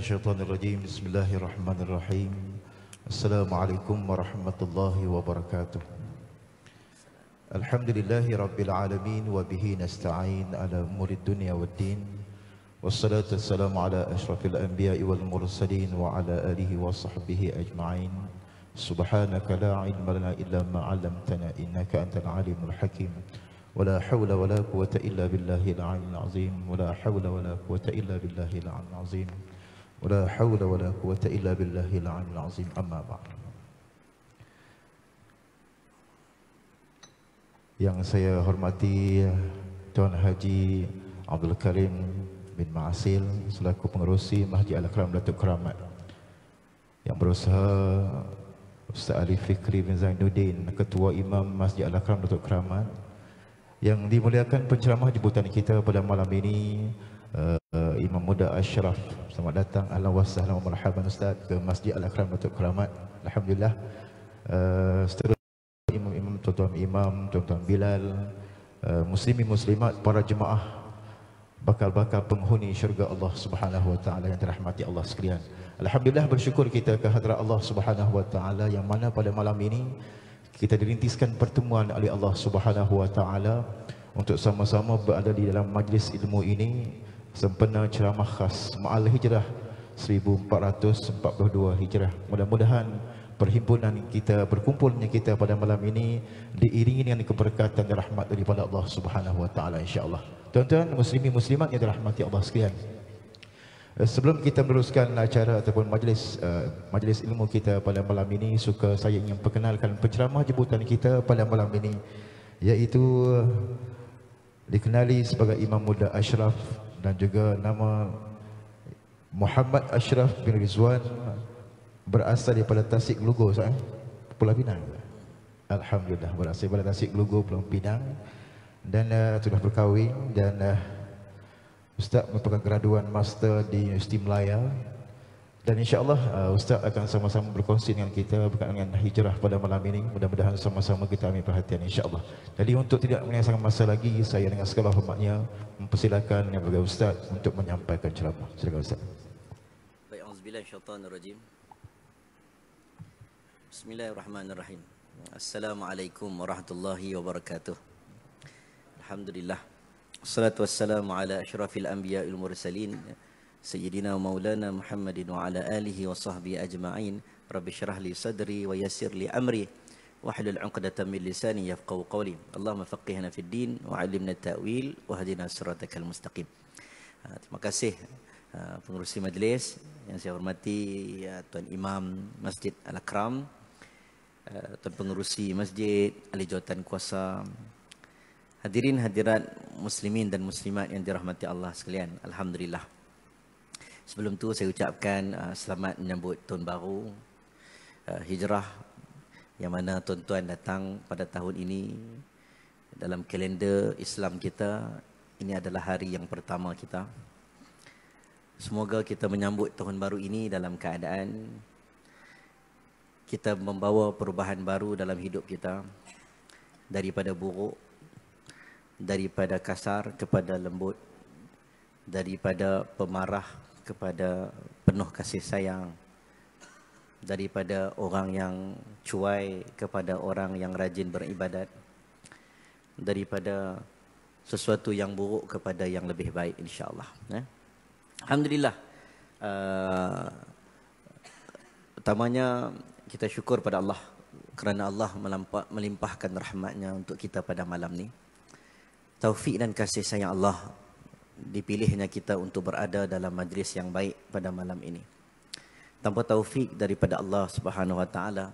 minasyaitonir rajim. Bismillahirrahmanirrahim. Assalamualaikum warahmatullahi wabarakatuh. Alhamdulillahi rabbil alamin wa bihi nasta'in ala umurid dunya waddin. Wassalatu wassalamu ala asyrafil anbiya'i wal mursalin wa ala alihi wa sahbihi ajma'in. Subhanaka la ilma lana illa ma 'allamtana innaka antal alimul hakim. ولا حول ولا قوة إلا بالله العلي العظيم ولا حول ولا قوة إلا بالله العلي العظيم ولا حول ولا قوة إلا بالله العلي العظيم أما بعد. Yang saya hormati Tuan Haji Abdul Karim bin Ma'asil selaku pengerusi Masjid Al-Akram Datuk Keramat, yang berusaha Ustaz Ali Fikri bin Zainuddin, Ketua Imam Masjid Al-Akram Datuk Keramat, yang dimuliakan penceramah jemputan kita pada malam ini, Imam Muda Ashraf. Selamat datang, ahlan wa sahlan wa marhaban Ustaz ke Masjid Al-Akram Datuk Keramat. Alhamdulillah. Seterusnya imam-imam, tuan-tuan imam, tuan-tuan Bilal, muslimin muslimat, para jemaah, bakal-bakal penghuni syurga Allah Subhanahu wa taala yang dirahmati Allah sekalian. Alhamdulillah, bersyukur kita ke hadrat Allah Subhanahu wa taala yang mana pada malam ini kita dirintiskan pertemuan oleh Allah Subhanahu wa taala untuk sama-sama berada di dalam majlis ilmu ini sempena ceramah khas Ma'al Hijrah 1442 Hijrah. Mudah-mudahan perhimpunan kita, berkumpulnya kita pada malam ini diiringi dengan keberkatan dan rahmat daripada Allah Subhanahu wa taala insya-Allah. Tuan-tuan muslimin muslimat yang dirahmati Allah sekalian, sebelum kita meneruskan acara ataupun majlis ilmu kita pada malam ini, suka saya ingin perkenalkan penceramah jemputan kita pada malam ini, iaitu dikenali sebagai Imam Muda Ashraf dan juga nama Muhammad Ashraf bin Rizwan, berasal daripada Tasik Gelugur, Pulau Pinang. Alhamdulillah, berasal daripada Tasik Gelugur, Pulau Pinang, dan sudah berkahwin, dan Ustaz merupakan graduan master di Universiti Melaya, dan insya-Allah Ustaz akan sama-sama berkongsi dengan kita berkaitan dengan hijrah pada malam ini. Mudah-mudahan sama-sama kita ambil perhatian insya-Allah. Jadi untuk tidak menyiasatkan masa lagi, saya dengan segala hormatnya mempersilakan Yang Berbahagia Ustaz untuk menyampaikan ceramah. Silakan Ustaz. Baik, auzubillahi minasyaitonirrajim. Bismillahirrahmanirrahim. Assalamualaikum warahmatullahi wabarakatuh. Alhamdulillah. Wassalatu wassalamu ala asyrafil anbiya'il mursalin Sayyidina wa maulana Muhammadin wa ala alihi wa sahbihi ajma'in. Rabbi syrah li sadri wa yassir li amri wahlul 'uqdatam min lisani yafqahu qawli. Allahumma faqihna fid din wa 'allimna at-ta'wil wa hadina siratal mustaqim. Terima kasih pengerusi majlis yang saya hormati, Tuan Imam Masjid Al-Akram, Tuan Pengerusi Masjid, ahli jawatan kuasa, hadirin hadirat muslimin dan muslimat yang dirahmati Allah sekalian. Alhamdulillah. Sebelum tu saya ucapkan selamat menyambut tahun baru hijrah, yang mana tuan-tuan datang pada tahun ini. Dalam kalender Islam kita, ini adalah hari yang pertama kita. Semoga kita menyambut tahun baru ini dalam keadaan kita membawa perubahan baru dalam hidup kita, daripada buruk, daripada kasar kepada lembut, daripada pemarah kepada penuh kasih sayang, daripada orang yang cuai kepada orang yang rajin beribadat, daripada sesuatu yang buruk kepada yang lebih baik insya-Allah. Alhamdulillah. Pertamanya kita syukur pada Allah kerana Allah melimpahkan rahmatnya untuk kita pada malam ni. Taufik dan kasih sayang Allah, dipilihnya kita untuk berada dalam majlis yang baik pada malam ini. Tanpa taufik daripada Allah Subhanahu wa taala,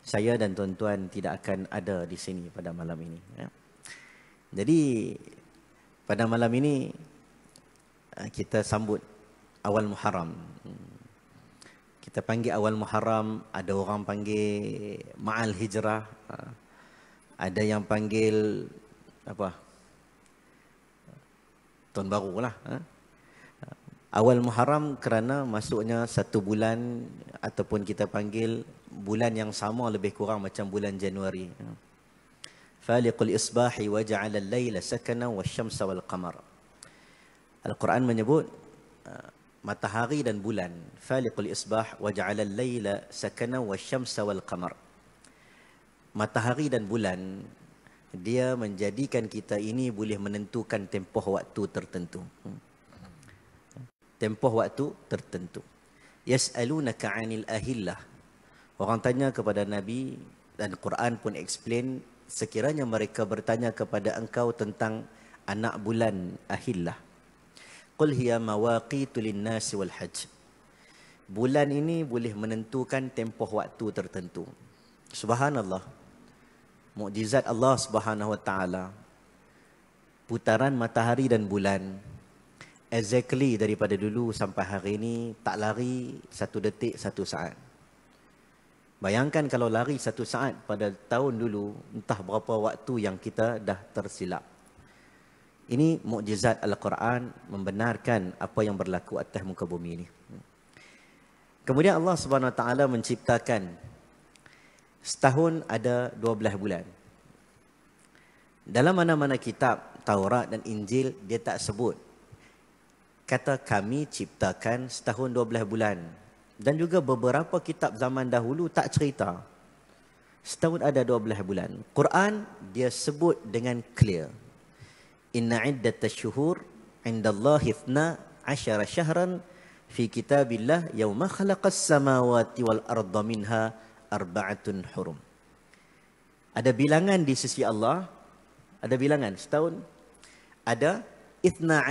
saya dan tuan-tuan tidak akan ada di sini pada malam ini. Jadi pada malam ini kita sambut awal Muharram. Kita panggil awal Muharram, ada orang panggil Ma'al Hijrah, ada yang panggil apa? Tahun baru lah. Awal Muharram kerana masuknya satu bulan, ataupun kita panggil bulan yang sama lebih kurang macam bulan Januari. Faliqul isbahi wa ja'ala al-laila sakana wasyamsa wal qamar. Al-Quran menyebut matahari dan bulan. Faliqul isbah wa ja'ala al-laila sakana wasyamsa wal qamar. Matahari dan bulan, dia menjadikan kita ini boleh menentukan tempoh waktu tertentu. Tempoh waktu tertentu. Yas'alunaka 'anil ahillah. Orang tanya kepada Nabi dan Quran pun explain, sekiranya mereka bertanya kepada engkau tentang anak bulan ahillah. Qul hiya mawaqitu lin-nasi wal hajj. Bulan ini boleh menentukan tempoh waktu tertentu. Subhanallah. Mukjizat Allah Subhanahu wa taala. Putaran matahari dan bulan exactly daripada dulu sampai hari ini tak lari 1 detik 1 saat. Bayangkan kalau lari 1 saat pada tahun dulu, entah berapa waktu yang kita dah tersilap. Ini mukjizat Al-Quran membenarkan apa yang berlaku atas muka bumi ini. Kemudian Allah Subhanahu Wa Taala menciptakan setahun ada 12 bulan. Dalam mana-mana kitab Taurat dan Injil dia tak sebut kata kami ciptakan setahun 12 bulan. Dan juga beberapa kitab zaman dahulu tak cerita setahun ada 12 bulan. Quran dia sebut dengan clear. Inna iddatash syuhur indallahi 12 syahran fi kitabillah yauma khalaqas samawati wal arda minha arba'atun hurum. Ada bilangan di sisi Allah, ada bilangan setahun ada 12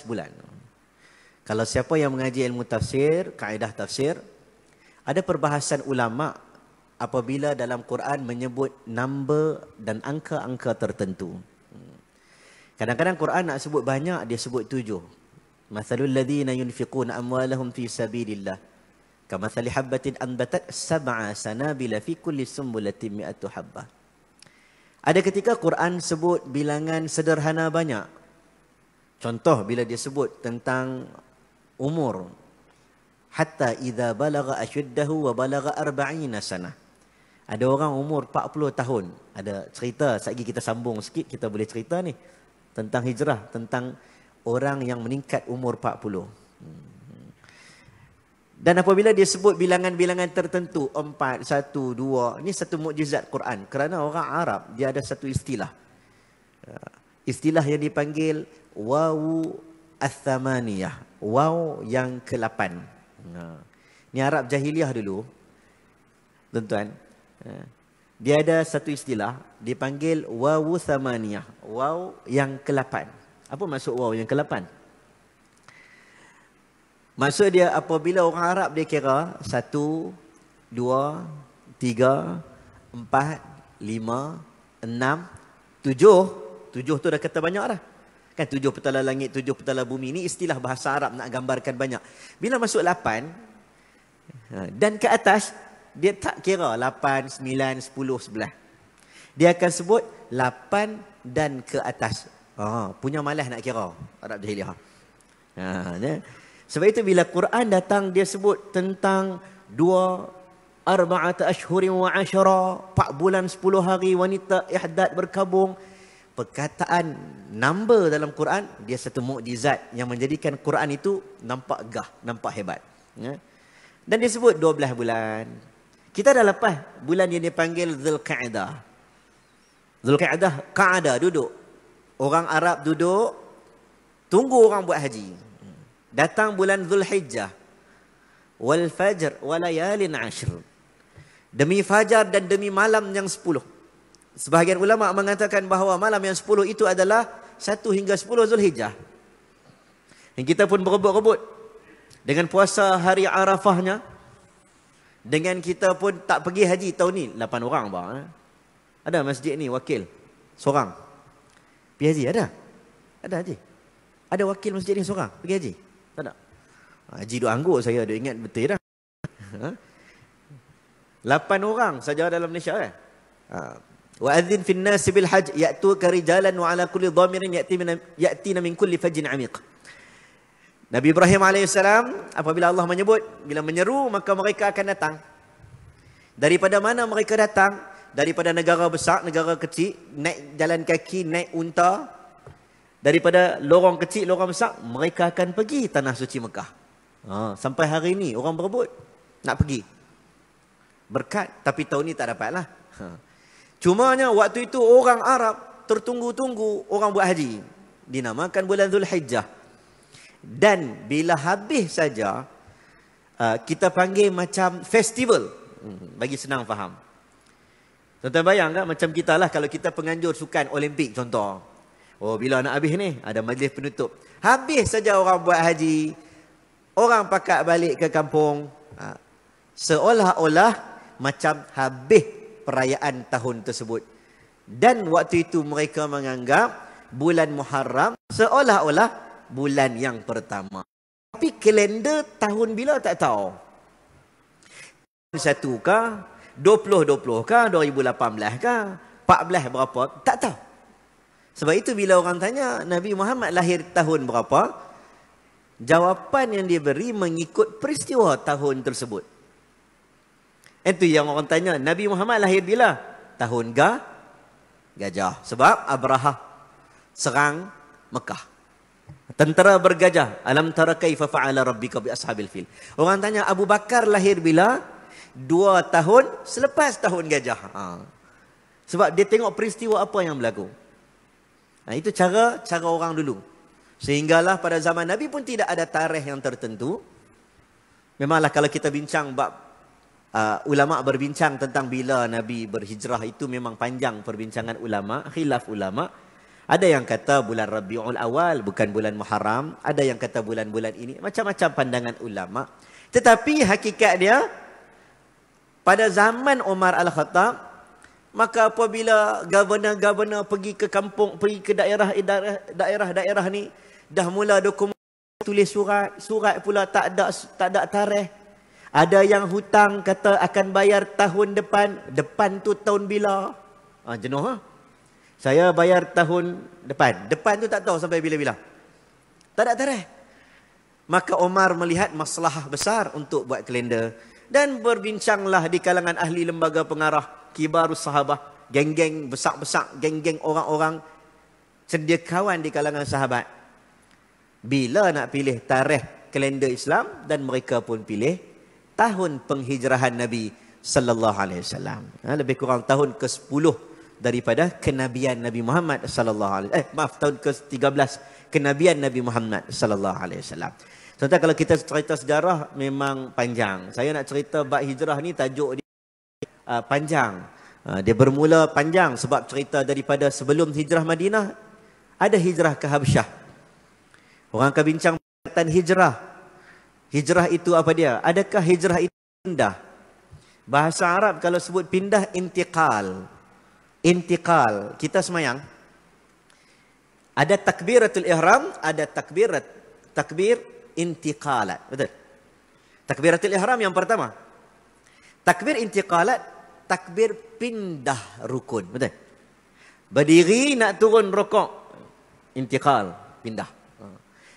bulan. Kalau siapa yang mengaji ilmu tafsir, kaedah tafsir, ada perbahasan ulama apabila dalam Quran menyebut number dan angka-angka tertentu. Kadang-kadang Quran nak sebut banyak, dia sebut 7. Mathalul ladzina yunfiquna amwalahum fi sabilillah kamathali habbatin anbatat 7 sanabila fi kulli sumbulatin mi'atu habbah. Ada ketika Quran sebut bilangan sederhana banyak. Contoh bila dia sebut tentang umur, hatta idza balagha ashuddahu wa balagha 40 sanah. Ada orang umur 40 tahun. Ada cerita, sekali kita sambung sikit kita boleh cerita ni tentang hijrah, tentang orang yang meningkat umur 40. Dan apabila dia sebut bilangan-bilangan tertentu 4, 1, 2, ini satu mukjizat Quran. Kerana orang Arab dia ada satu istilah. Istilah yang dipanggil wawu ats-tsamaniyah, waw yang ke-8. Ni Arab jahiliah dulu. Tuan-tuan, dia ada satu istilah dipanggil wawu tsamaniyah, waw yang ke-8. Apa maksud waw yang ke-8? Maksud dia apabila orang Arab dia kira 1, 2, 3, 4, 5, 6, 7 tu dah kata banyak dah. Kan 7 petala langit, 7 petala bumi. Ini istilah bahasa Arab nak gambarkan banyak. Bila masuk 8 dan ke atas, dia tak kira 8, 9, 10, 11. Dia akan sebut 8 dan ke atas. Punya malas nak kira Arab jahiliah. Sebab itu bila Quran datang dia sebut tentang 4 ashhurin wa 10, 4 bulan 10 hari wanita ihdad berkabung. Perkataan number dalam Quran dia satu mukjizat yang menjadikan Quran itu nampak gah, nampak hebat. Dan dia sebut 12 bulan. Kita dah lepas bulan yang dipanggil Zulqa'dah. Zulqa'dah, Qa'dah duduk. Orang Arab duduk tunggu orang buat haji. Datang bulan Zulhijjah. Wal fajr wa layalin 'ashr. Demi fajar dan demi malam yang 10. Sebahagian ulama mengatakan bahawa malam yang 10 itu adalah 1 hingga 10 Zulhijjah. Dan kita pun berebut-rebut dengan puasa hari Arafahnya. Dengan kita pun tak pergi haji tahun ni 8 orang bang. Ada masjid ni wakil seorang pergi haji ada? Ada haji. Ada wakil masjid ni seorang pergi haji? Tak ada. Haji duk anggur saya ada ingat betul dah. 8 orang saja dalam Malaysia kan. Wa adzin fin nas bil hajj ya'tuka rijalan wa ala kulli dhamirin ya'tina min kulli fajjin 'amiq. Nabi Ibrahim alaihissalam apabila Allah menyebut bila menyeru maka mereka akan datang. Daripada mana mereka datang? Daripada negara besar, negara kecil, naik jalan kaki, naik unta Daripada lorong kecil, lorong besar, mereka akan pergi tanah suci Mekah. Sampai hari ini orang berebut nak pergi. Berkat, tapi tahun ni tak dapatlah. Cumanya waktu itu orang Arab tertunggu-tunggu orang buat haji. Dinamakan bulan Zulhijjah. Dan bila habis saja, kita panggil macam festival. Bagi senang faham. Tuan-tuan bayang tak macam kita lah kalau kita penganjur sukan Olimpik contoh. Oh, bila nak habis ni, ada majlis penutup. Habis saja orang buat haji, orang pakat balik ke kampung. Seolah-olah macam habis perayaan tahun tersebut. Dan waktu itu mereka menganggap bulan Muharram seolah-olah bulan yang pertama. Tapi kalender tahun bila tak tahu. 1 kah? 2020 kah? 2018 kah? 14 berapa? Tak tahu. Sebab itu bila orang tanya Nabi Muhammad lahir tahun berapa, jawapan yang dia beri mengikut peristiwa tahun tersebut. Itu yang orang tanya, Nabi Muhammad lahir bila? Tahun gajah. Sebab Abrahah serang Mekah. Tentera bergajah. Alam tara kaifa fa'ala rabbika bi ashabil fil. Orang tanya Abu Bakar lahir bila? 2 tahun selepas tahun gajah. Sebab dia tengok peristiwa apa yang berlaku. Itu cara orang dulu. Sehinggalah pada zaman Nabi pun tidak ada tarikh yang tertentu. Memanglah kalau kita bincang bab ulama berbincang tentang bila Nabi berhijrah, itu memang panjang perbincangan ulama, khilaf ulama. Ada yang kata bulan Rabiul Awal, bukan bulan Muharram. Ada yang kata bulan-bulan ini. Macam-macam pandangan ulama. Tetapi hakikat dia, pada zaman Umar Al-Khattab, maka apabila governor-governor pergi ke kampung, pergi ke daerah-daerah ni, dah mula dokumen, tulis surat pula tak ada tarikh. Ada yang hutang kata akan bayar tahun depan tu tahun bila? Jenuh. Saya bayar tahun depan tu tak tahu sampai bila-bila. Tak ada tarikh. Maka Umar melihat masalah besar untuk buat kalender. Dan berbincanglah di kalangan ahli lembaga pengarah, kibarus sahabah, geng-geng besar-besar, geng-geng orang-orang cendekiawan di kalangan sahabat. Bila nak pilih tarikh kalender Islam, dan mereka pun pilih tahun penghijrahan Nabi sallallahu alaihi wasallam. Lebih kurang tahun ke-10 daripada kenabian Nabi Muhammad sallallahu alaihi tahun ke-13 kenabian Nabi Muhammad sallallahu alaihi wasallam. Contoh kalau kita cerita sejarah memang panjang. Saya nak cerita bab hijrah ni tajuk dia panjang. Dia bermula panjang sebab cerita daripada sebelum hijrah Madinah ada hijrah ke Habsyah. Orang akan bincang tentang hijrah. Hijrah itu apa dia? Adakah hijrah itu pindah? Bahasa Arab kalau sebut pindah, intiqal. Intiqal. Kita semayang. Ada takbiratul ihram, ada takbir intiqalat. Betul? Takbiratul ihram yang pertama. Takbir intiqalat, takbir pindah rukun. Betul? Berdiri nak turun rukuk. Intiqal, pindah.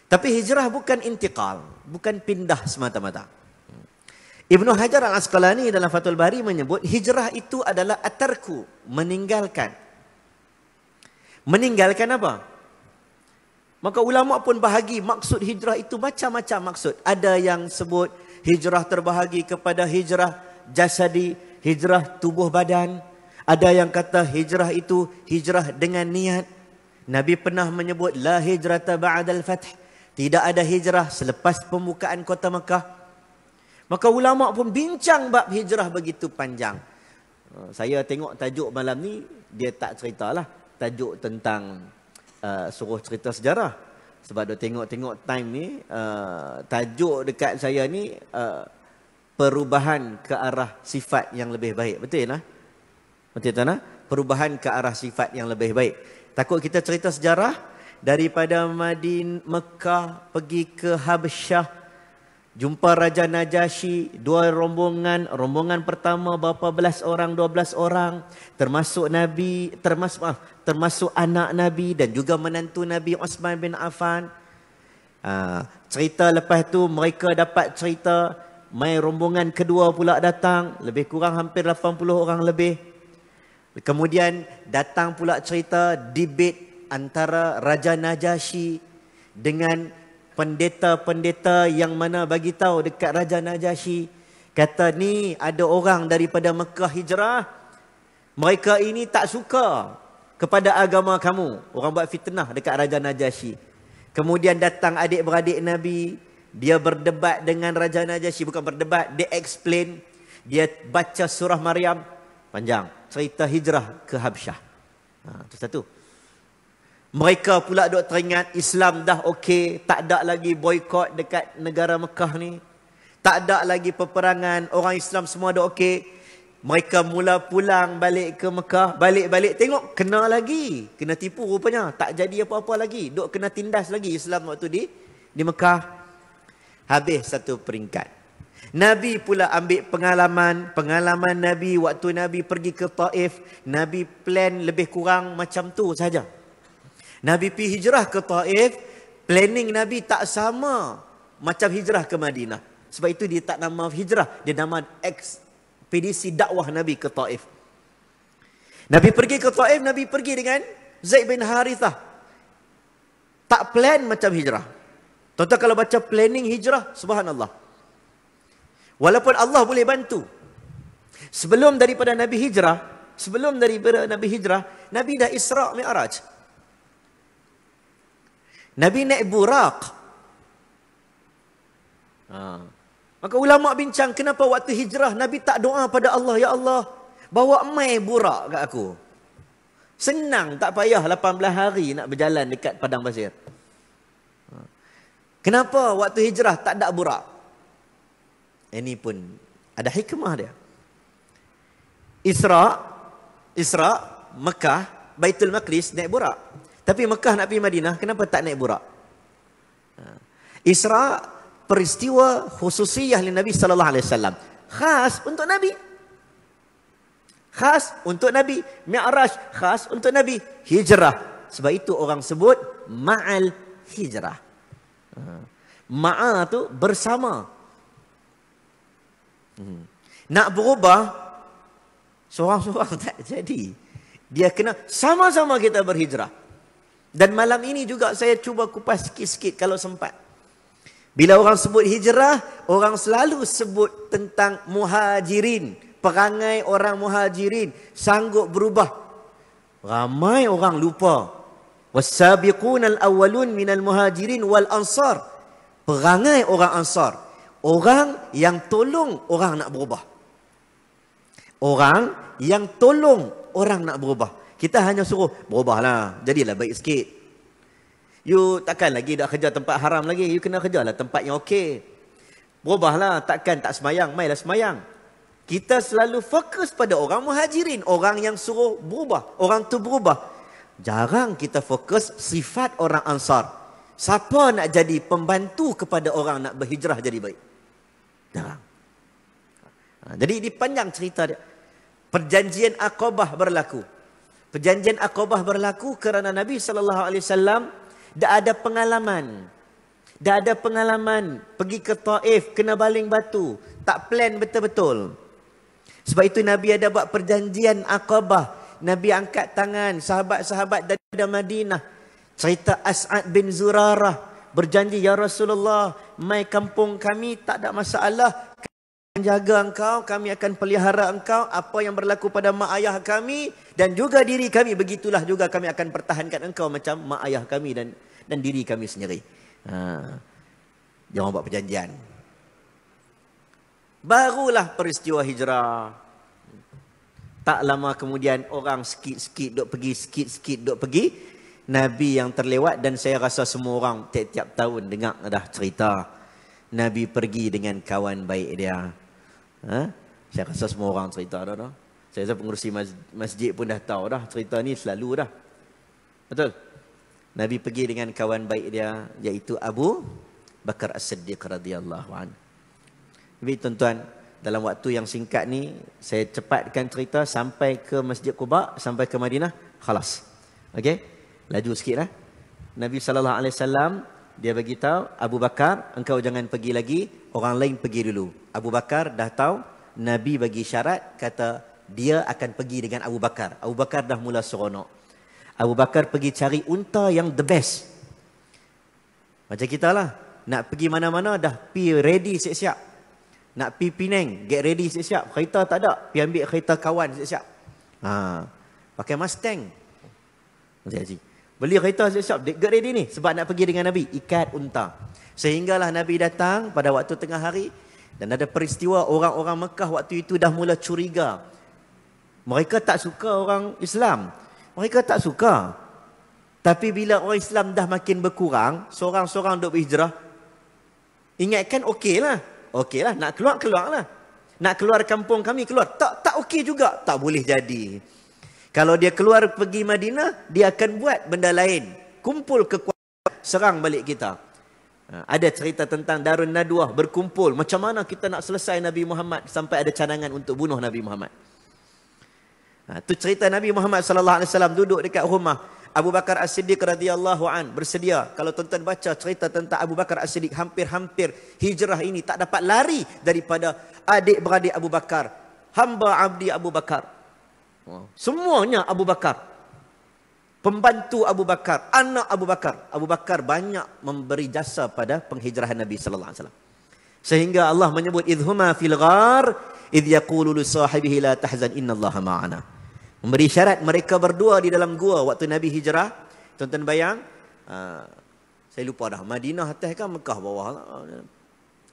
Tapi hijrah bukan intiqal, bukan pindah semata-mata. Ibnu Hajar Al-Asqalani dalam Fathul Bari menyebut hijrah itu adalah atarku, meninggalkan. Meninggalkan apa? Maka ulama pun bahagi maksud hijrah itu macam-macam maksud. Ada yang sebut hijrah terbahagi kepada hijrah jasadi, hijrah tubuh badan. Ada yang kata hijrah itu hijrah dengan niat. Nabi pernah menyebut la hijrata ba'dal fath. Tidak ada hijrah selepas pembukaan kota Mekah. Maka ulama pun bincang bab hijrah begitu panjang. Saya tengok tajuk malam ni, dia tak ceritalah tajuk tentang suruh cerita sejarah. Sebab dia tengok time ni, tajuk dekat saya ni perubahan ke arah sifat yang lebih baik. Betul lah? Betul tak nak? Perubahan ke arah sifat yang lebih baik. Takut kita cerita sejarah daripada Mekah pergi ke Habsyah, jumpa Raja Najasyi, 2 rombongan. Rombongan pertama berapa belas orang, 12 orang. Termasuk Nabi, termasuk anak Nabi dan juga menantu Nabi Uthman bin Affan. Cerita lepas tu mereka dapat cerita, mai rombongan kedua pula datang, lebih kurang hampir 80 orang lebih. Kemudian datang pula cerita debate antara Raja Najasyi dengan pendeta-pendeta yang mana bagi tahu dekat Raja Najasyi, kata ni ada orang daripada Mekah hijrah, mereka ini tak suka kepada agama kamu. Orang buat fitnah dekat Raja Najasyi. Kemudian datang adik-beradik Nabi, dia berdebat dengan Raja Najasyi, bukan berdebat, dia explain, dia baca surah Maryam, panjang, cerita hijrah ke Habsyah. Itu satu. Mereka pula duk teringat Islam dah okey, tak ada lagi boykot dekat negara Mekah ni. Tak ada lagi peperangan, orang Islam semua dah okey. Mereka mula pulang balik ke Mekah, balik-balik tengok kena lagi, kena tipu rupanya, tak jadi apa-apa lagi, duk kena tindas lagi Islam waktu di Mekah. Habis satu peringkat. Nabi pula ambil pengalaman Nabi waktu Nabi pergi ke Taif. Nabi plan lebih kurang macam tu saja. Nabi pergi hijrah ke Taif, planning Nabi tak sama macam hijrah ke Madinah. Sebab itu dia tak nama hijrah, dia nama ekspedisi dakwah Nabi ke Taif. Nabi pergi ke Taif, Nabi pergi dengan Zaid bin Harithah. Tak plan macam hijrah. Tuan-tuan kalau baca planning hijrah, subhanallah. Walaupun Allah boleh bantu. Sebelum daripada Nabi hijrah, Nabi dah Isra' Mi'raj. Nabi naik Buraq. Maka ulama bincang, kenapa waktu hijrah Nabi tak doa pada Allah, ya Allah, bawa mai Buraq kat aku. Senang, tak payah 18 hari nak berjalan dekat padang pasir. Kenapa waktu hijrah tak ada Buraq? Ini pun ada hikmah dia. Isra, Mekah, Baitul Maqdis naik Buraq. Tapi Mekah nak pergi Madinah, kenapa tak naik Buraq? Isra, peristiwa khususiyah li Nabi sallallahu alaihi wasallam. Khas untuk Nabi. Khas untuk Nabi. Mi'raj khas untuk Nabi. Hijrah. Sebab itu orang sebut ma'al hijrah. Ma'a tu bersama. Nak berubah seorang-seorang tak jadi. Dia kena sama-sama kita berhijrah. Dan malam ini juga saya cuba kupas sikit-sikit kalau sempat. Bila orang sebut hijrah, orang selalu sebut tentang muhajirin. Perangai orang muhajirin sanggup berubah. Ramai orang lupa. Was-sabiqunal awwalun minal muhajirin wal ansar. Perangai orang ansar. Orang yang tolong orang nak berubah. Orang yang tolong orang nak berubah. Kita hanya suruh, berubahlah, jadilah baik sikit. You takkan lagi dah kerja tempat haram lagi. You kena kerjalah tempat yang okey. Berubahlah, takkan tak semayang, mailah semayang. Kita selalu fokus pada orang muhajirin. Orang yang suruh berubah. Orang tu berubah. Jarang kita fokus sifat orang ansar. Siapa nak jadi pembantu kepada orang nak berhijrah jadi baik? Jarang. Jadi ini panjang cerita dia. Perjanjian Aqabah berlaku. Perjanjian Aqabah berlaku kerana Nabi SAW dah ada pengalaman. Dah ada pengalaman pergi ke Taif, kena baling batu. Tak plan betul-betul. Sebab itu Nabi ada buat perjanjian Aqabah. Nabi angkat tangan sahabat-sahabat dari Madinah. Cerita As'ad bin Zurarah. Berjanji, ya Rasulullah, mai kampung kami tak ada masalah. Jaga engkau, kami akan pelihara engkau, apa yang berlaku pada mak ayah kami dan juga diri kami, begitulah juga kami akan pertahankan engkau macam mak ayah kami dan diri kami sendiri. Jangan buat perjanjian. Barulah peristiwa hijrah. Tak lama kemudian orang sikit-sikit duk pergi, sikit-sikit duk pergi. Nabi yang terlewat, dan saya rasa semua orang tiap-tiap tahun dengar dah cerita. Nabi pergi dengan kawan baik dia. Saya rasa semua orang cerita dah. Saya rasa pengurusi masjid pun dah tahu dah. Cerita ni selalu dah. Betul? Nabi pergi dengan kawan baik dia, iaitu Abu Bakar As-Siddiq radhiyallahu anhu. Jadi tuan-tuan, dalam waktu yang singkat ni, saya cepatkan cerita sampai ke Masjid Quba, sampai ke Madinah, khalas. Okey? Laju sikit lah. Nabi SAW, dia beritahu, Abu Bakar, engkau jangan pergi lagi, orang lain pergi dulu. Abu Bakar dah tahu, Nabi bagi syarat, kata dia akan pergi dengan Abu Bakar. Abu Bakar dah mula seronok. Abu Bakar pergi cari unta yang the best. Macam kita lah. Nak pergi mana-mana dah pergi ready siap-siap. Nak pergi Penang, get ready siap-siap. Kereta tak ada, pergi ambil kereta kawan siap-siap. Pakai Mustang. Macam Haji. Beli kereta siap-siap, get ready ni. Sebab nak pergi dengan Nabi, ikat unta. Sehinggalah Nabi datang pada waktu tengah hari. Dan ada peristiwa orang-orang Mekah waktu itu dah mula curiga. Mereka tak suka orang Islam. Mereka tak suka. Tapi bila orang Islam dah makin berkurang, seorang-seorang duk berhijrah, ingatkan okeylah. Okeylah, nak keluar, keluarlah. Nak keluar kampung kami, keluar. Tak okey juga. Tak boleh jadi. Kalau dia keluar pergi Madinah, dia akan buat benda lain. Kumpul kekuatan, serang balik kita. Ada cerita tentang Darun Nadwah berkumpul. Macam mana kita nak selesai Nabi Muhammad sampai ada cadangan untuk bunuh Nabi Muhammad. Itu cerita Nabi Muhammad sallallahu alaihi wasallam duduk dekat rumah Abu Bakar As-Siddiq radhiyallahu an bersedia. Kalau tuan-tuan baca cerita tentang Abu Bakar As-Siddiq, hampir-hampir hijrah ini tak dapat lari daripada adik-beradik Abu Bakar, hamba abdi Abu Bakar. Semuanya Abu Bakar. Pembantu Abu Bakar, anak Abu Bakar. Abu Bakar banyak memberi jasa pada penghijrahan Nabi sallallahu alaihi wasallam. Sehingga Allah menyebut idhuma fil ghar idh yaqulu li sahibihi la tahzan innallaha ma'ana. Memberi syarat mereka berdua di dalam gua waktu Nabi hijrah. Tuan-tuan bayang, saya lupa dah, Madinah atas kan, Mekah bawah.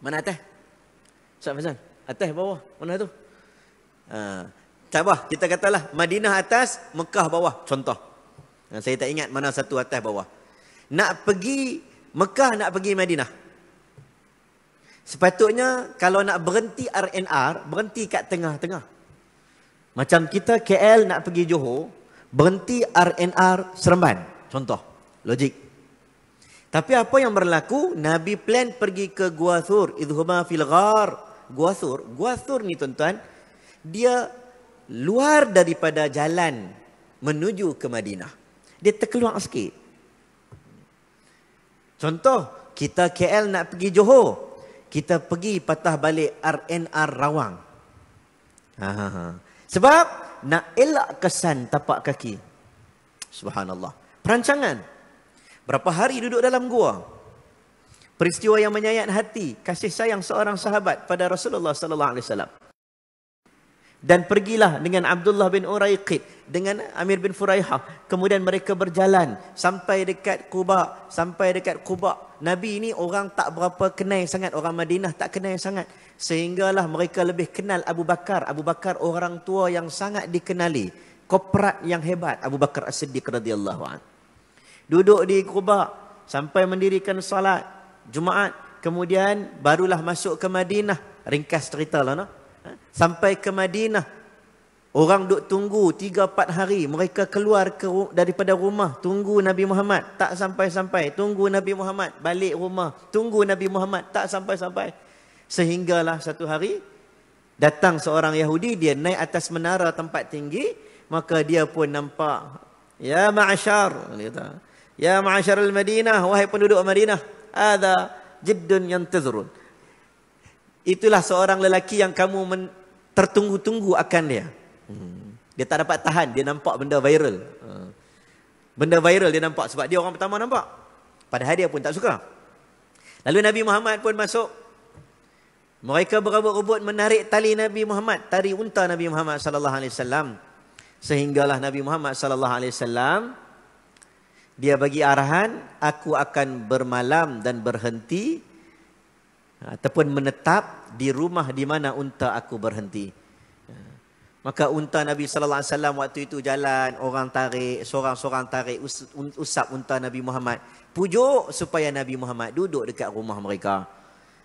Mana atas? Ustaz Fazal, atas bawah, mana tu? Cabah, kita katalah Madinah atas, Mekah bawah, contoh. Saya tak ingat mana satu atas bawah. Nak pergi Mekah, nak pergi Madinah. Sepatutnya kalau nak berhenti RNR, berhenti kat tengah-tengah. Macam kita KL nak pergi Johor, berhenti RNR Seremban. Contoh, logik. Tapi apa yang berlaku? Nabi plan pergi ke Gua Thur, idhuma fil ghar. Gua Thur ni tuan-tuan, dia luar daripada jalan menuju ke Madinah. Dia terkeluar sikit. Contoh, kita KL nak pergi Johor, kita pergi patah balik RNR Rawang. Sebab nak elak kesan tapak kaki. Subhanallah. Perancangan. Berapa hari duduk dalam gua. Peristiwa yang menyayat hati, kasih sayang seorang sahabat pada Rasulullah sallallahu alaihi wasallam. Dan pergilah dengan Abdullah bin Uraiqid, dengan Amir bin Furaihah. Kemudian mereka berjalan sampai dekat Quba. Nabi ini orang tak berapa kenal sangat. Orang Madinah tak kenal sangat. Sehinggalah mereka lebih kenal Abu Bakar. Abu Bakar orang tua yang sangat dikenali. Korporat yang hebat. Abu Bakar As-Siddiq radhiyallahu anhu. Duduk di Quba sampai mendirikan salat Jumaat. Kemudian barulah masuk ke Madinah. Ringkas cerita lah, no? Sampai ke Madinah, orang duk tunggu 3-4 hari. Mereka keluar daripada rumah, tunggu Nabi Muhammad, tak sampai-sampai. Tunggu Nabi Muhammad, balik rumah, tunggu Nabi Muhammad, tak sampai-sampai. Sehinggalah satu hari datang seorang Yahudi, dia naik atas menara tempat tinggi. Maka dia pun nampak, ya ma'asyar, ya ma'asyar al-Madinah, wahai penduduk Madinah, ada jiddun yantazurun. Itulah seorang lelaki yang kamu tertunggu-tunggu akan dia. Dia tak dapat tahan, dia nampak benda viral. Benda viral dia nampak sebab dia orang pertama nampak. Padahal dia pun tak suka. Lalu Nabi Muhammad pun masuk. Mereka berebut-rebut menarik tali Nabi Muhammad, tali unta Nabi Muhammad sallallahu alaihi wasallam. Sehinggalah Nabi Muhammad sallallahu alaihi wasallam dia bagi arahan, aku akan bermalam dan berhenti ataupun menetap di rumah di mana unta aku berhenti. Maka unta Nabi sallallahu alaihi wasallam waktu itu jalan, orang tarik, seorang-seorang tarik usap unta Nabi Muhammad, pujuk supaya Nabi Muhammad duduk dekat rumah mereka.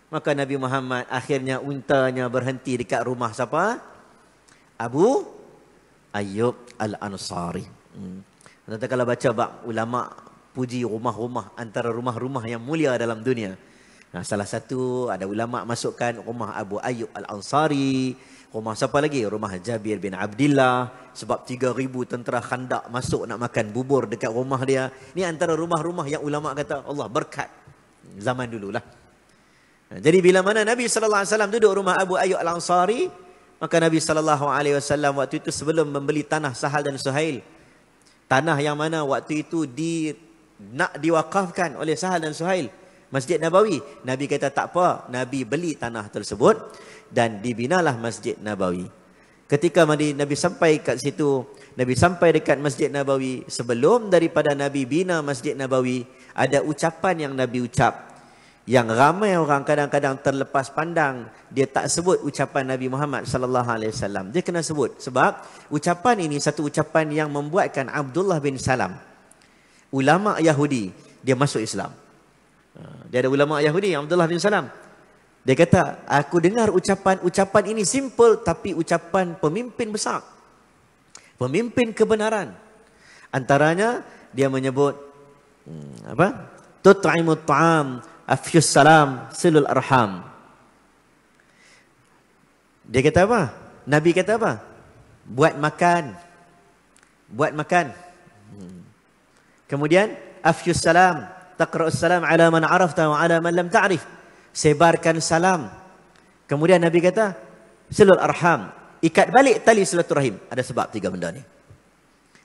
Maka Nabi Muhammad akhirnya untanya berhenti dekat rumah siapa? Abu Ayyub Al-Ansari. Nanti kalau baca bab ulama puji rumah-rumah antara rumah-rumah yang mulia dalam dunia. Salah satu ada ulama masukkan rumah Abu Ayyub Al-Ansari. Rumah siapa lagi? Rumah Jabir bin Abdillah. Sebab 3,000 tentera Khandak masuk nak makan bubur dekat rumah dia. Ni antara rumah-rumah yang ulama kata Allah berkat zaman dululah. Jadi bila mana Nabi sallallahu alaihi wasallam duduk rumah Abu Ayyub Al-Ansari, maka Nabi sallallahu alaihi wasallam waktu itu sebelum membeli tanah Sahal dan Suhail, Tanah yang mana waktu itu nak diwakafkan oleh Sahal dan Suhail, Masjid Nabawi. Nabi kata tak apa, Nabi beli tanah tersebut dan dibinalah Masjid Nabawi. Ketika Nabi sampai kat situ, Nabi sampai dekat Masjid Nabawi, sebelum daripada Nabi bina Masjid Nabawi, ada ucapan yang Nabi ucap yang ramai orang kadang-kadang terlepas pandang. Dia tak sebut ucapan Nabi Muhammad sallallahu alaihi wasallam. Dia kena sebut sebab ucapan ini satu ucapan yang membuatkan Abdullah bin Salam, ulama Yahudi, dia masuk Islam. Dia ada ulama Yahudi, Abdullah bin Salam. Dia kata, aku dengar ucapan ini simple tapi ucapan pemimpin besar, pemimpin kebenaran. Antaranya dia menyebut apa? Tut'imut ta'am, afyus salam, silul arham. Dia kata apa? Nabi kata apa? Buat makan. Buat makan. Kemudian afyus salam, taqra'us salam ala man arafta wa ala man lam ta'rif. Sebarkan salam. Kemudian Nabi kata silul arham, ikat balik tali silaturahim. Ada sebab 3 benda ni.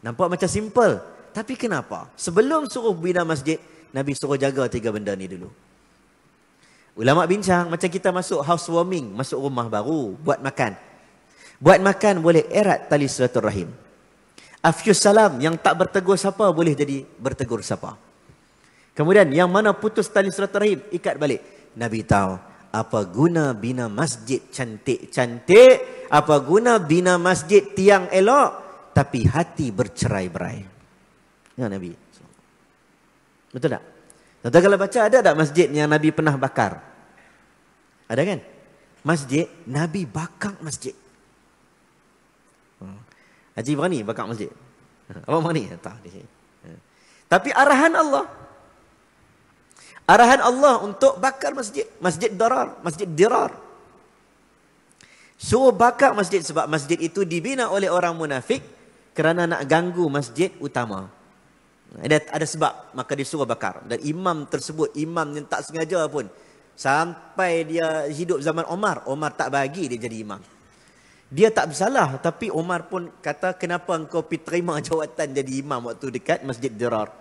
Nampak macam simple, tapi kenapa? Sebelum suruh bina masjid, Nabi suruh jaga 3 benda ni dulu. Ulama bincang, macam kita masuk housewarming, masuk rumah baru, buat makan. Buat makan boleh erat tali silaturahim. Afyus salam, yang tak bertegur siapa boleh jadi bertegur siapa. Kemudian yang mana putus tali silaturahim, ikat balik. Nabi tahu apa guna bina masjid cantik-cantik, apa guna bina masjid tiang elok tapi hati bercerai-berai. Ya Nabi. Betul tak? Tuan kalau baca, ada tak masjid yang Nabi pernah bakar? Ada kan? Masjid, Nabi bakar masjid. Haji berani bakar masjid? Apa berani? Tak. Tapi arahan Allah. Arahan Allah untuk bakar masjid. Masjid darar, masjid dirar. Suruh bakar masjid sebab masjid itu dibina oleh orang munafik kerana nak ganggu masjid utama. Ada sebab, maka disuruh bakar. Dan imam tersebut, imam yang tak sengaja pun, sampai dia hidup zaman Omar, Omar tak bagi dia jadi imam. Dia tak bersalah, tapi Omar pun kata, kenapa engkau terima jawatan jadi imam waktu dekat Masjid Dirar?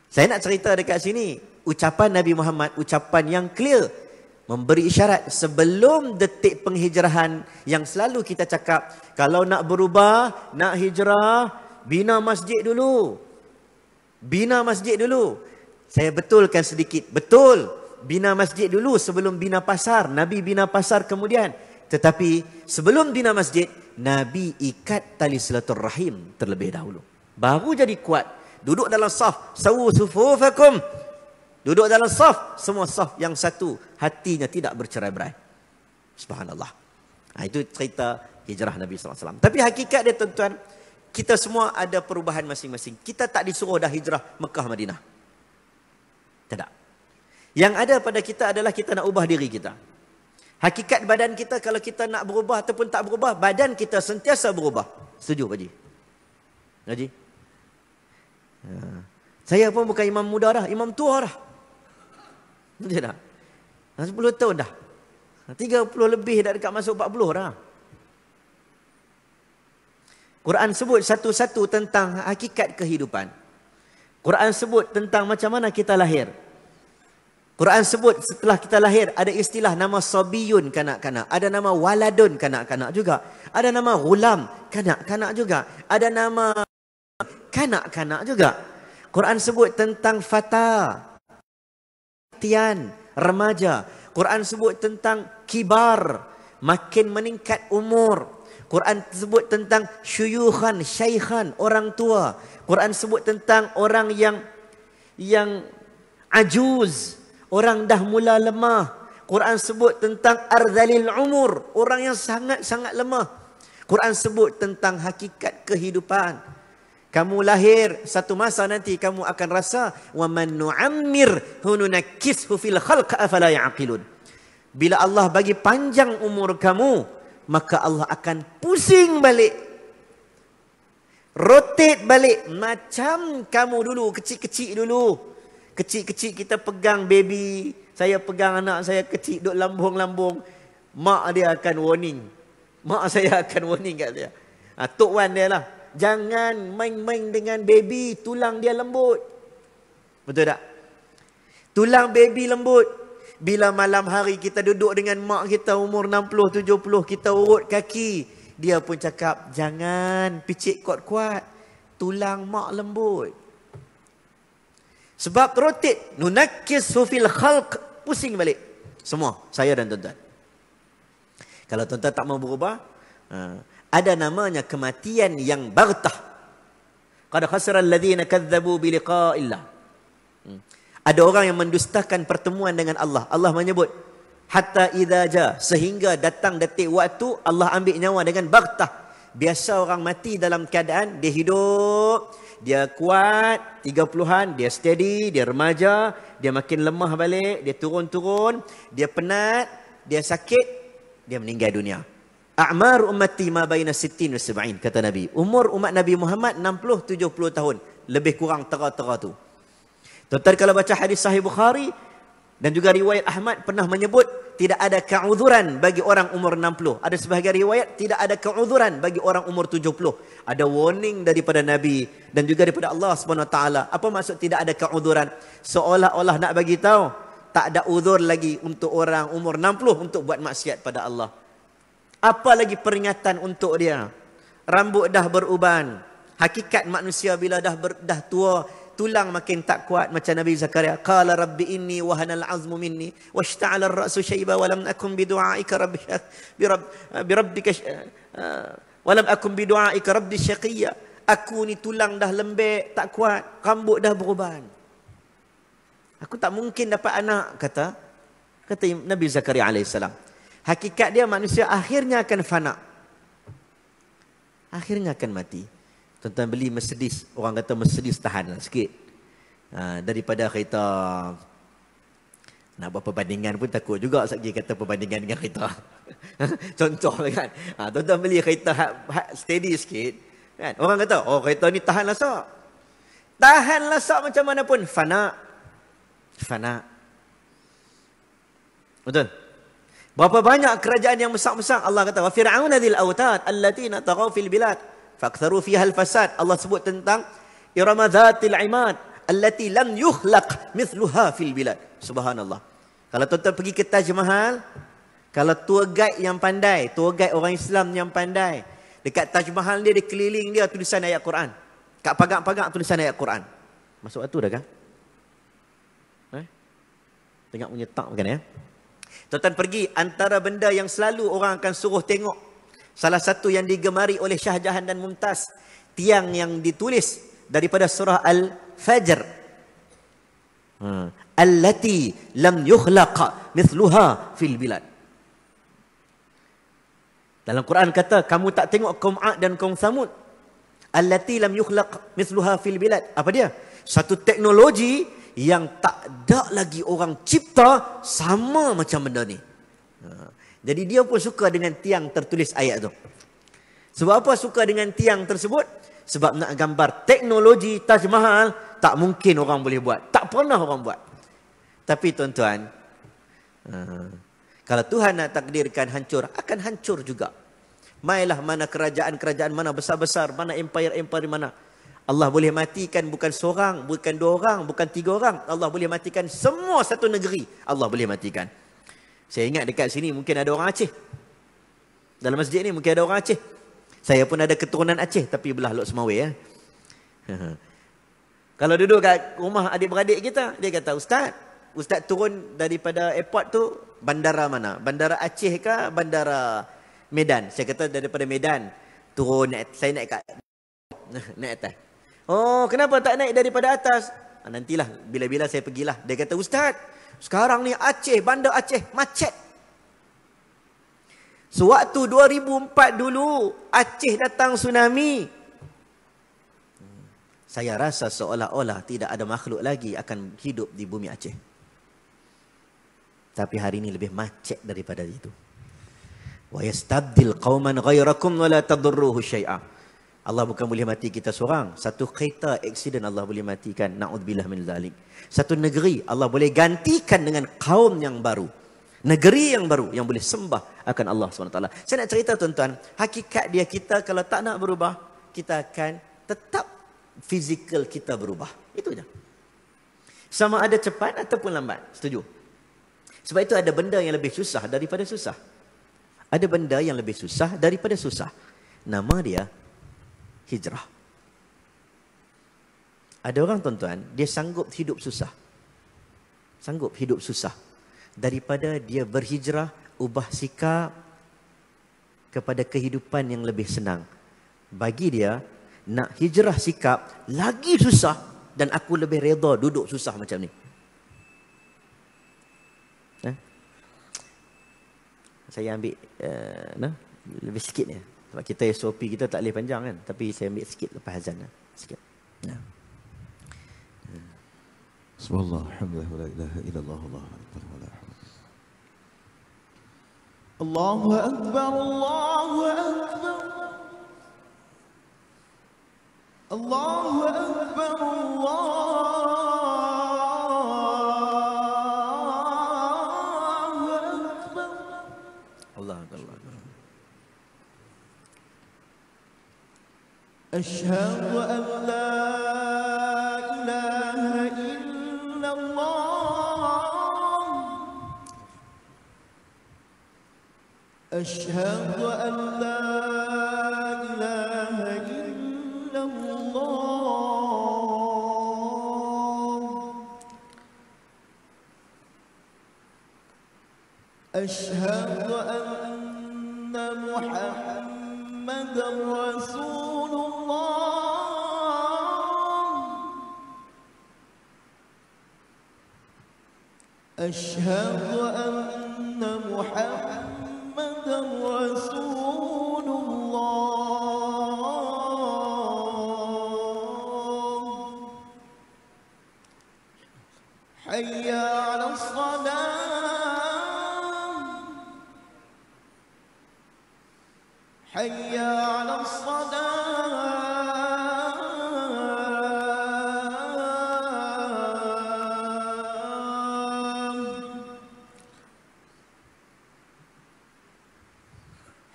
Saya nak cerita dekat sini, ucapan Nabi Muhammad, ucapan yang clear, memberi isyarat sebelum detik penghijrahan yang selalu kita cakap, kalau nak berubah, nak hijrah, bina masjid dulu. Bina masjid dulu. Saya betulkan sedikit. Betul, bina masjid dulu sebelum bina pasar. Nabi bina pasar kemudian. Tetapi sebelum bina masjid, Nabi ikat tali silaturahim terlebih dahulu. Baru jadi kuat. Duduk dalam saf, sawu sufufakum. Duduk dalam saf, semua saf yang satu, hatinya tidak bercerai-berai. Subhanallah. Itu cerita hijrah Nabi SAW. Tapi hakikat dia tuan-tuan, kita semua ada perubahan masing-masing. Kita tak disuruh dah hijrah Mekah Madinah. Tidak. Yang ada pada kita adalah kita nak ubah diri kita. Hakikat badan kita, kalau kita nak berubah ataupun tak berubah, badan kita sentiasa berubah. Setuju Pak Haji? Haji? Saya pun bukan imam muda dah, imam tua dah. Betul tak? 10 tahun dah. 30 lebih dah, dekat masuk 40 dah. Quran sebut satu-satu tentang hakikat kehidupan. Quran sebut tentang macam mana kita lahir. Quran sebut setelah kita lahir ada istilah nama sabiyun, kanak-kanak. Ada nama waladun, kanak-kanak juga. Ada nama ghulam, kanak-kanak juga. Ada nama kanak-kanak juga. Quran sebut tentang fata, tian, remaja. Quran sebut tentang kibar, makin meningkat umur. Quran sebut tentang syuyukhan, syaikhan, orang tua. Quran sebut tentang orang yang ajuz, orang dah mula lemah. Quran sebut tentang ardhalil umur, orang yang sangat-sangat lemah. Quran sebut tentang hakikat kehidupan. Kamu lahir, satu masa nanti kamu akan rasa wa man nu'ammir hununakkishu fil khalq afala ya'qilun. Bila Allah bagi panjang umur kamu, maka Allah akan pusing balik, rotate balik macam kamu dulu, kecil-kecil dulu. Kecil-kecil kita pegang baby, saya pegang anak saya kecil duk lambung-lambung, mak dia akan warning. Mak saya akan warning kat dia. Tok Wan dia lah. jangan main-main dengan baby, tulang dia lembut. Betul tak? Tulang baby lembut. Bila malam hari kita duduk dengan mak kita umur 60, 70, kita urut kaki, dia pun cakap, jangan picit kuat-kuat, tulang mak lembut. Sebab rotate, nunakkisu fil khalq, pusing balik. Semua, saya dan tuan-tuan. Kalau tuan-tuan tak mau berubah, ada namanya kematian yang baghtah. Qad khasira alladhina kadzabu bi liqa'illah. Ada orang yang mendustakan pertemuan dengan Allah. Allah menyebut, hatta idza ja, sehingga datang detik waktu Allah ambil nyawa dengan baghtah. Biasa orang mati dalam keadaan dia hidup, dia kuat, 30-an, dia steady, dia remaja, dia makin lemah balik, dia turun-turun, dia penat, dia sakit, dia meninggal dunia. A'mar ummati ma baina 60 wa 70, kata Nabi. Umur umat Nabi Muhammad 60-70 tahun, lebih kurang tera-tera tu. Tuan-tuan kalau baca hadis Sahih Bukhari dan juga riwayat Ahmad pernah menyebut tidak ada ke'udzuran bagi orang umur 60. Ada sebahagian riwayat tidak ada ke'udzuran bagi orang umur 70. Ada warning daripada Nabi dan juga daripada Allah SWT. Apa maksud tidak ada ke'udzuran? Seolah-olah nak bagi tahu tak ada uzur lagi untuk orang umur 60 untuk buat maksiat pada Allah. Apa lagi peringatan untuk dia? Rambut dah beruban. Hakikat manusia bila dah tua, tulang makin tak kuat, macam Nabi Zakaria, qala rabbi inni wahanal azmu minni washta'ala ar-ra'su shayba wa lam akun bidu'aika rabbi birabbika wa lam akun bidu'aika rabbi syaqiyya. Aku ni tulang dah lembek, tak kuat, rambut dah beruban. Aku tak mungkin dapat anak, kata Nabi Zakaria alaihissalam. Hakikat dia manusia akhirnya akan fana. Akhirnya akan mati. Tuan-tuan beli Mercedes, orang kata Mercedes tahan sikit. Daripada kereta, nak buat perbandingan pun takut juga sekali kata perbandingan dengan kereta. Contoh kan. Tuan-tuan beli kereta steady sikit. Kan? Orang kata, oh kereta ni tahan lasak. Tahan lasak macam mana pun, fana. Fana. Betul? Berapa banyak kerajaan yang besar-besar Allah kata, wa fir'auna dzil autad allatina taghaw fil bilad faktharu fiha al-fasad. Allah sebut tentang irama dzatil imad allati lam yukhlaq mithluha fil bilad. Subhanallah. Kalau tuan-tuan pergi ke Taj Mahal, kalau tour guide yang pandai, tour guide orang Islam yang pandai, dekat Taj Mahal dia keliling dia tulisan ayat Quran. Kat pagar-pagar tulisan ayat Quran. Masuk waktu dah kan? Tengok punya tak bukan ya? Tuan-tuan pergi, antara benda yang selalu orang akan suruh tengok, salah satu yang digemari oleh Shah Jahan dan Mumtaz, tiang yang ditulis daripada surah Al-Fajr. Allati lam yukhlaq mithluha fil bilad. Dalam Quran kata, kamu tak tengok kaum 'Ad dan kaum Thamud. Allati lam yukhlaq mithluha fil bilad. Apa dia? Satu teknologi yang tak ada lagi orang cipta sama macam benda ni. Jadi dia pun suka dengan tiang tertulis ayat tu. Sebab apa suka dengan tiang tersebut? Sebab nak gambar teknologi Taj Mahal tak mungkin orang boleh buat. Tak pernah orang buat. Tapi tuan-tuan, kalau Tuhan nak takdirkan hancur, akan hancur juga. Mailah mana kerajaan-kerajaan mana besar-besar, mana empire-empire mana. Allah boleh matikan bukan seorang, bukan dua orang, bukan tiga orang. Allah boleh matikan semua satu negeri. Allah boleh matikan. Saya ingat dekat sini mungkin ada orang Aceh. Dalam masjid ni mungkin ada orang Aceh. Saya pun ada keturunan Aceh tapi belah Lok Semawai ya. Kalau duduk kat rumah adik-beradik kita, dia kata, Ustaz turun daripada airport tu bandara mana? Bandara Aceh ke bandara Medan? Saya kata daripada Medan. Turun, saya naik kat naik atas. Oh, kenapa tak naik daripada atas? Nantilah, bila-bila saya pergilah. Dia kata, Ustaz, sekarang ni Aceh, bandar Aceh, macet. Sewaktu 2004 dulu, Aceh datang tsunami. Saya rasa seolah-olah tidak ada makhluk lagi akan hidup di bumi Aceh. Tapi hari ini lebih macet daripada itu. Wa yastabdil qauman ghairakum wa la tadurruhu syai'a. Allah bukan boleh mati kita seorang. Satu kereta aksiden Allah boleh matikan. Na'udzubillah min zalik. Satu negeri Allah boleh gantikan dengan kaum yang baru. Negeri yang baru yang boleh sembah akan Allah SWT. Saya nak cerita tuan-tuan, hakikat dia kita kalau tak nak berubah, kita akan tetap fizikal kita berubah. Itu je. Sama ada cepat ataupun lambat. Setuju? Sebab itu ada benda yang lebih susah daripada susah. Ada benda yang lebih susah daripada susah. Nama dia hijrah. Ada orang tuan-tuan, dia sanggup hidup susah. Sanggup hidup susah. Daripada dia berhijrah, ubah sikap kepada kehidupan yang lebih senang. Bagi dia, nak hijrah sikap lagi susah. Dan aku lebih reda duduk susah macam ni. Saya ambil lebih sikit ni. Sebab kita SOP kita tak boleh panjang kan. Tapi saya ambil sikit lepas azan. Sikit. Subhanallah, alhamdulillah, wa la ilaha illallah, Allahu akbar, wa la hawla. Allahu akbar, Allahu akbar. Allahu akbar, Allah akbar. Asyhadu an la ilaha illallah. Asyhadu an la ilaha illallah. Asyhadu anna Muhammadan Rasulullah. Asyhadu anna Muhammadan Rasulullah. Hayya 'alas salah. حي على الصلاة.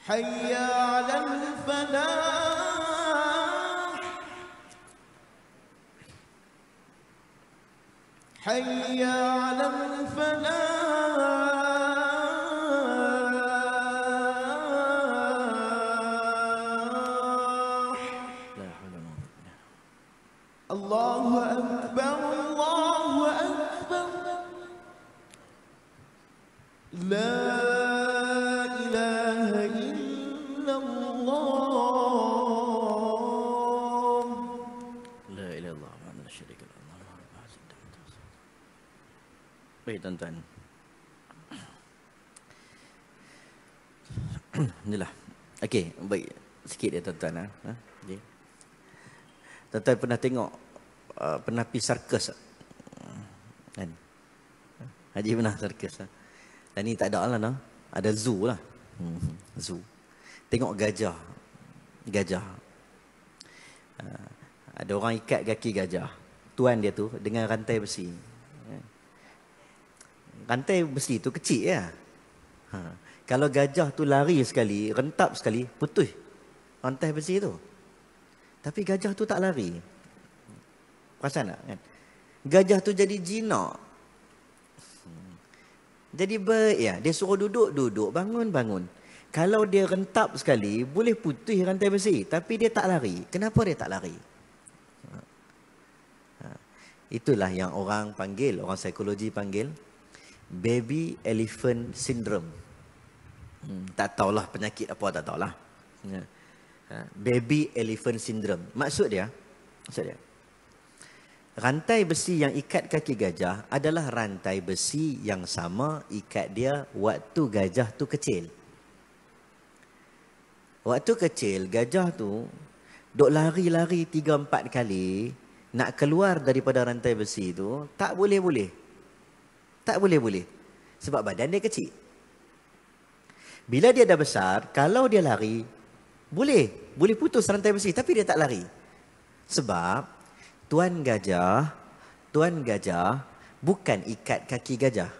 حي على الفلاح. حي على الفلاح. Allahu akbar, Allahu akbar. La ilaha illallah. La ilaha illallah wa la syarika lahu. Baik tuan-tuan. Inilah. Okey, baik. Sikit ya tuan-tuan. Okay. Tuan-tuan pernah tengok pernah pergi sarkas kan? Haji pernah sarkas. Dan ni tak ada lah no? Ada zoo lah. Zoo. Tengok gajah. Gajah. Ada orang ikat kaki gajah. Tuan dia tu dengan rantai besi. Rantai besi tu kecil ya. Kalau gajah tu lari sekali, rentap sekali, putus rantai besi tu. Tapi gajah tu tak lari. Perasan tak? Kan? Gajah tu jadi jinak. Jadi ya, dia suruh duduk, bangun. Kalau dia rentap sekali, boleh putus rantai besi. Tapi dia tak lari. Kenapa dia tak lari? Itulah yang orang panggil, orang psikologi panggil baby elephant syndrome. Tak tahulah penyakit apa, tak tahulah. Baby elephant syndrome. Maksud dia, rantai besi yang ikat kaki gajah adalah rantai besi yang sama ikat dia waktu gajah tu kecil. Waktu kecil, gajah tu duk lari-lari 3-4 kali, nak keluar daripada rantai besi tu, tak boleh-boleh. Tak boleh-boleh. Sebab badan dia kecil. Bila dia dah besar, kalau dia lari, boleh putus rantai besi, tapi dia tak lari. Sebab tuan gajah bukan ikat kaki gajah.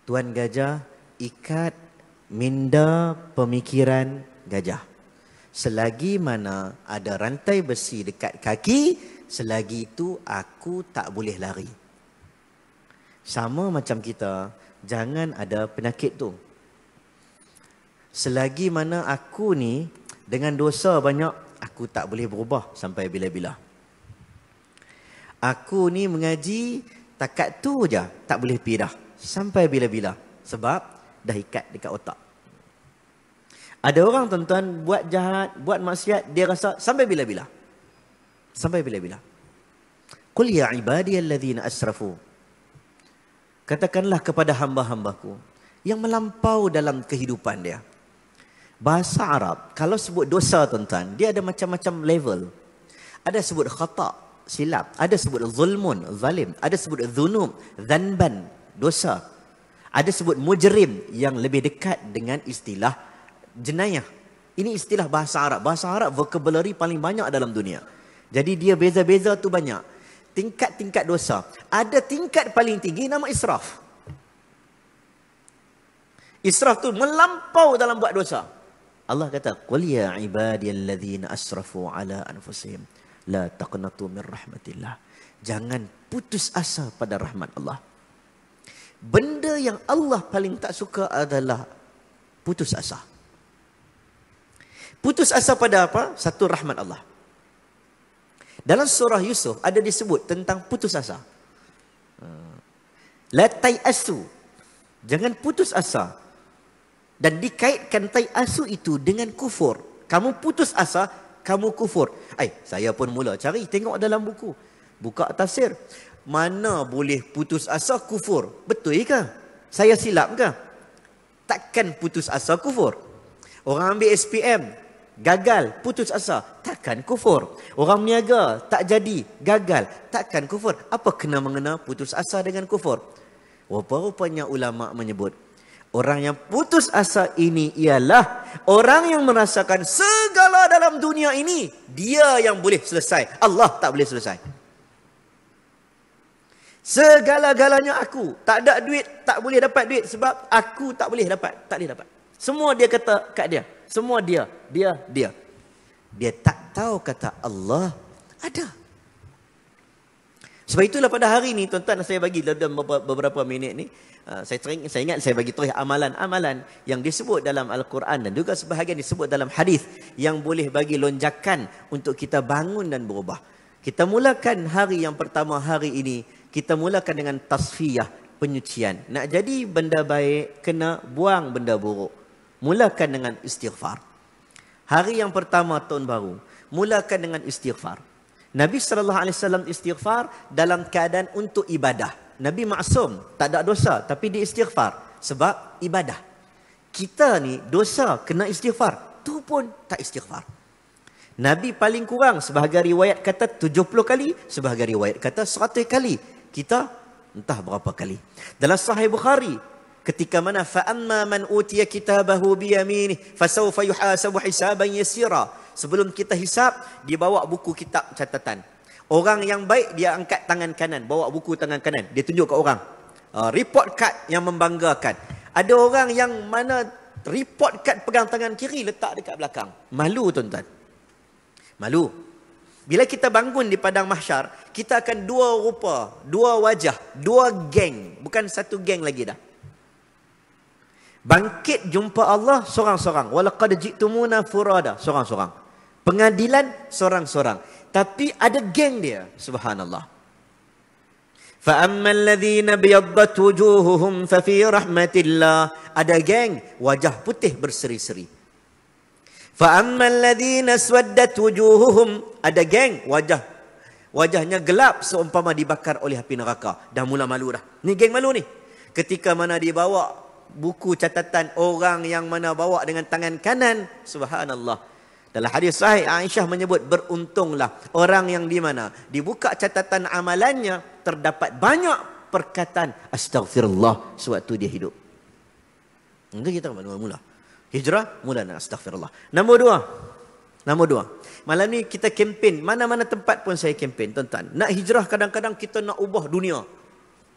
Tuan gajah ikat minda pemikiran gajah. Selagi mana ada rantai besi dekat kaki, selagi itu aku tak boleh lari. Sama macam kita, jangan ada penyakit tu. Selagi mana aku ni dengan dosa banyak, aku tak boleh berubah sampai bila-bila. Aku ni mengaji, takat tu je, tak boleh pindah. Sampai bila-bila. Sebab dah ikat dekat otak. Ada orang tuan-tuan buat jahat, buat maksiat, dia rasa sampai bila-bila. Sampai bila-bila. Qul ya ibadiyalladzina asrafu. Katakanlah kepada hamba-hambaku yang melampau dalam kehidupan dia. Bahasa Arab, kalau sebut dosa tuan-tuan, dia ada macam-macam level. Ada sebut khata', silap. Ada sebut zulmun, zalim. Ada sebut dhunub, dhanban, dosa. Ada sebut mujrim yang lebih dekat dengan istilah jenayah. Ini istilah bahasa Arab. Bahasa Arab vocabulary paling banyak dalam dunia. Jadi dia beza-beza tu banyak. Tingkat-tingkat dosa. Ada tingkat paling tinggi nama israf. Israf tu melampau dalam buat dosa. Allah kata, "Qul ya ibadiyalladzina asrafu ala anfusihim la taqnatu min rahmatillah." Jangan putus asa pada rahmat Allah. Benda yang Allah paling tak suka adalah putus asa. Putus asa pada apa? Satu, rahmat Allah. Dalam surah Yusuf ada disebut tentang putus asa. La tai'asu. Jangan putus asa. Dan dikaitkan tai'asu itu dengan kufur. Kamu putus asa, kamu kufur. Saya pun mula cari, tengok dalam buku. Buka tafsir. Mana boleh putus asa kufur? Betul ke? Saya silap ke? Takkan putus asa kufur. Orang ambil SPM, gagal, putus asa, takkan kufur. Orang meniaga, tak jadi, gagal, takkan kufur. Apa kena-mengena putus asa dengan kufur? Rupa-rupanya ulama' menyebut, orang yang putus asa ini ialah orang yang merasakan segala dalam dunia ini, dia yang boleh selesai. Allah tak boleh selesai. Segala-galanya aku. Tak ada duit, tak boleh dapat duit sebab aku tak boleh dapat. Tak boleh dapat. Semua dia kata kat dia. Semua dia. Dia tak tahu kata Allah ada. Sebab itulah pada hari ni tuan-tuan, saya bagi dalam beberapa minit ni, saya ingat saya bagi terus amalan-amalan yang disebut dalam Al-Quran dan juga sebahagian disebut dalam hadis yang boleh bagi lonjakan untuk kita bangun dan berubah. Kita mulakan hari yang pertama hari ini, kita mulakan dengan tasfiyah, penyucian. Nak jadi benda baik, kena buang benda buruk. Mulakan dengan istighfar. Hari yang pertama tahun baru, mulakan dengan istighfar. Nabi SAW istighfar dalam keadaan untuk ibadah. Nabi maksum, tak ada dosa, tapi dia istighfar. Sebab ibadah. Kita ni dosa, kena istighfar. Tu pun tak istighfar. Nabi paling kurang, sebahagian riwayat kata 70 kali, sebahagian riwayat kata 100 kali. Kita entah berapa kali. Dalam Sahih Bukhari, ketika mana fa'amma man utiya kitabahu biyaminih fasawfa yuhasabu hisaban yasira. Sebelum kita hisab, dia bawa buku kitab catatan. Orang yang baik, dia angkat tangan kanan, bawa buku tangan kanan, dia tunjuk ke orang. Report card yang membanggakan. Ada orang yang mana report card pegang tangan kiri, letak dekat belakang. Malu tuan-tuan. Malu. Bila kita bangun di padang mahsyar, kita akan dua rupa, dua wajah, dua geng. Bukan satu geng lagi dah. Bangkit jumpa Allah sorang-sorang. Walaqad ji'tumuna furada, sorang-sorang. Pengadilan sorang-sorang. Tapi ada geng dia, subhanallah. Fa ammal ladzina biyaddat wujuhuhum fa fi rahmatillah. Ada geng wajah putih berseri-seri. Fa ammal ladzina swaddat wujuhuhum. Ada geng wajahnya gelap seumpama dibakar oleh api neraka. Dah mula malu dah. Ni geng malu ni. Ketika mana dibawa buku catatan orang yang mana bawa dengan tangan kanan, subhanallah. Dalam hadis sahih Aisyah menyebut, beruntunglah orang yang di mana dibuka catatan amalannya terdapat banyak perkataan astaghfirullah sewaktu dia hidup. Enggak, kita mula hijrah, mula dengan astaghfirullah. Nombor dua. Malam ni kita kempen, mana-mana tempat pun saya kempen, tuan-tuan. Nak hijrah kadang-kadang kita nak ubah dunia.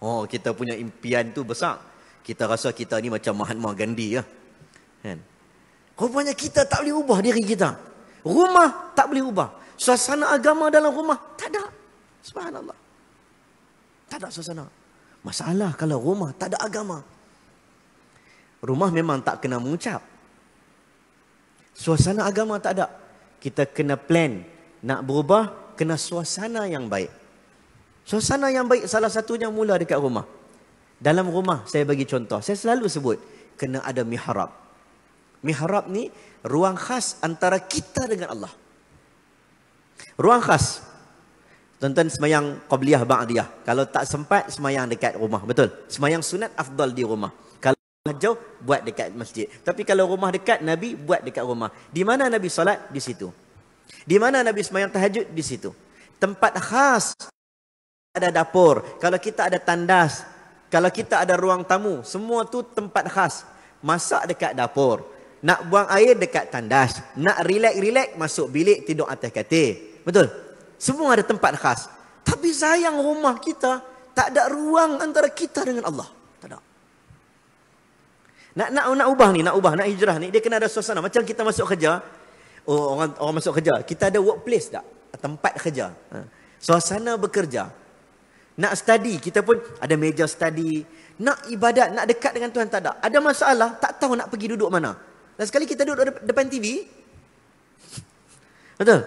Oh, kita punya impian tu besar. Kita rasa kita ni macam Mahatma Gandhi ya. Kan? Rupanya kita tak boleh ubah diri kita. Rumah tak boleh ubah. Suasana agama dalam rumah tak ada. Subhanallah. Tak ada suasana. Masalah kalau rumah tak ada agama. Rumah memang tak kena mengucap. Suasana agama tak ada. Kita kena plan. Nak berubah, kena suasana yang baik. Suasana yang baik salah satunya mula dekat rumah. Dalam rumah, saya bagi contoh. Saya selalu sebut, kena ada mihrab. Mihrab ni ruang khas antara kita dengan Allah. Ruang khas. Tuan-tuan semayang qabliyah ba'diyah. Kalau tak sempat, semayang dekat rumah. Betul? Semayang sunat afdal di rumah. Kalau jauh, buat dekat masjid. Tapi kalau rumah dekat, Nabi buat dekat rumah. Di mana Nabi solat? Di situ. Di mana Nabi semayang tahajud? Di situ. Tempat khas. Ada dapur. Kalau kita ada tandas. Kalau kita ada ruang tamu. Semua tu tempat khas. Masak dekat dapur. Nak buang air dekat tandas. Nak relax-relax, masuk bilik, tidur atas katil. Betul? Semua ada tempat khas. Tapi sayang rumah kita, tak ada ruang antara kita dengan Allah. Tak ada. Nak ubah ni, nak hijrah ni, dia kena ada suasana. Macam kita masuk kerja, orang masuk kerja, kita ada workplace tak? Tempat kerja. Suasana bekerja. Nak study, kita pun ada meja study. Nak ibadat, nak dekat dengan Tuhan, tak ada. Ada masalah, tak tahu nak pergi duduk mana. Dan sekali kita duduk depan TV. Betul?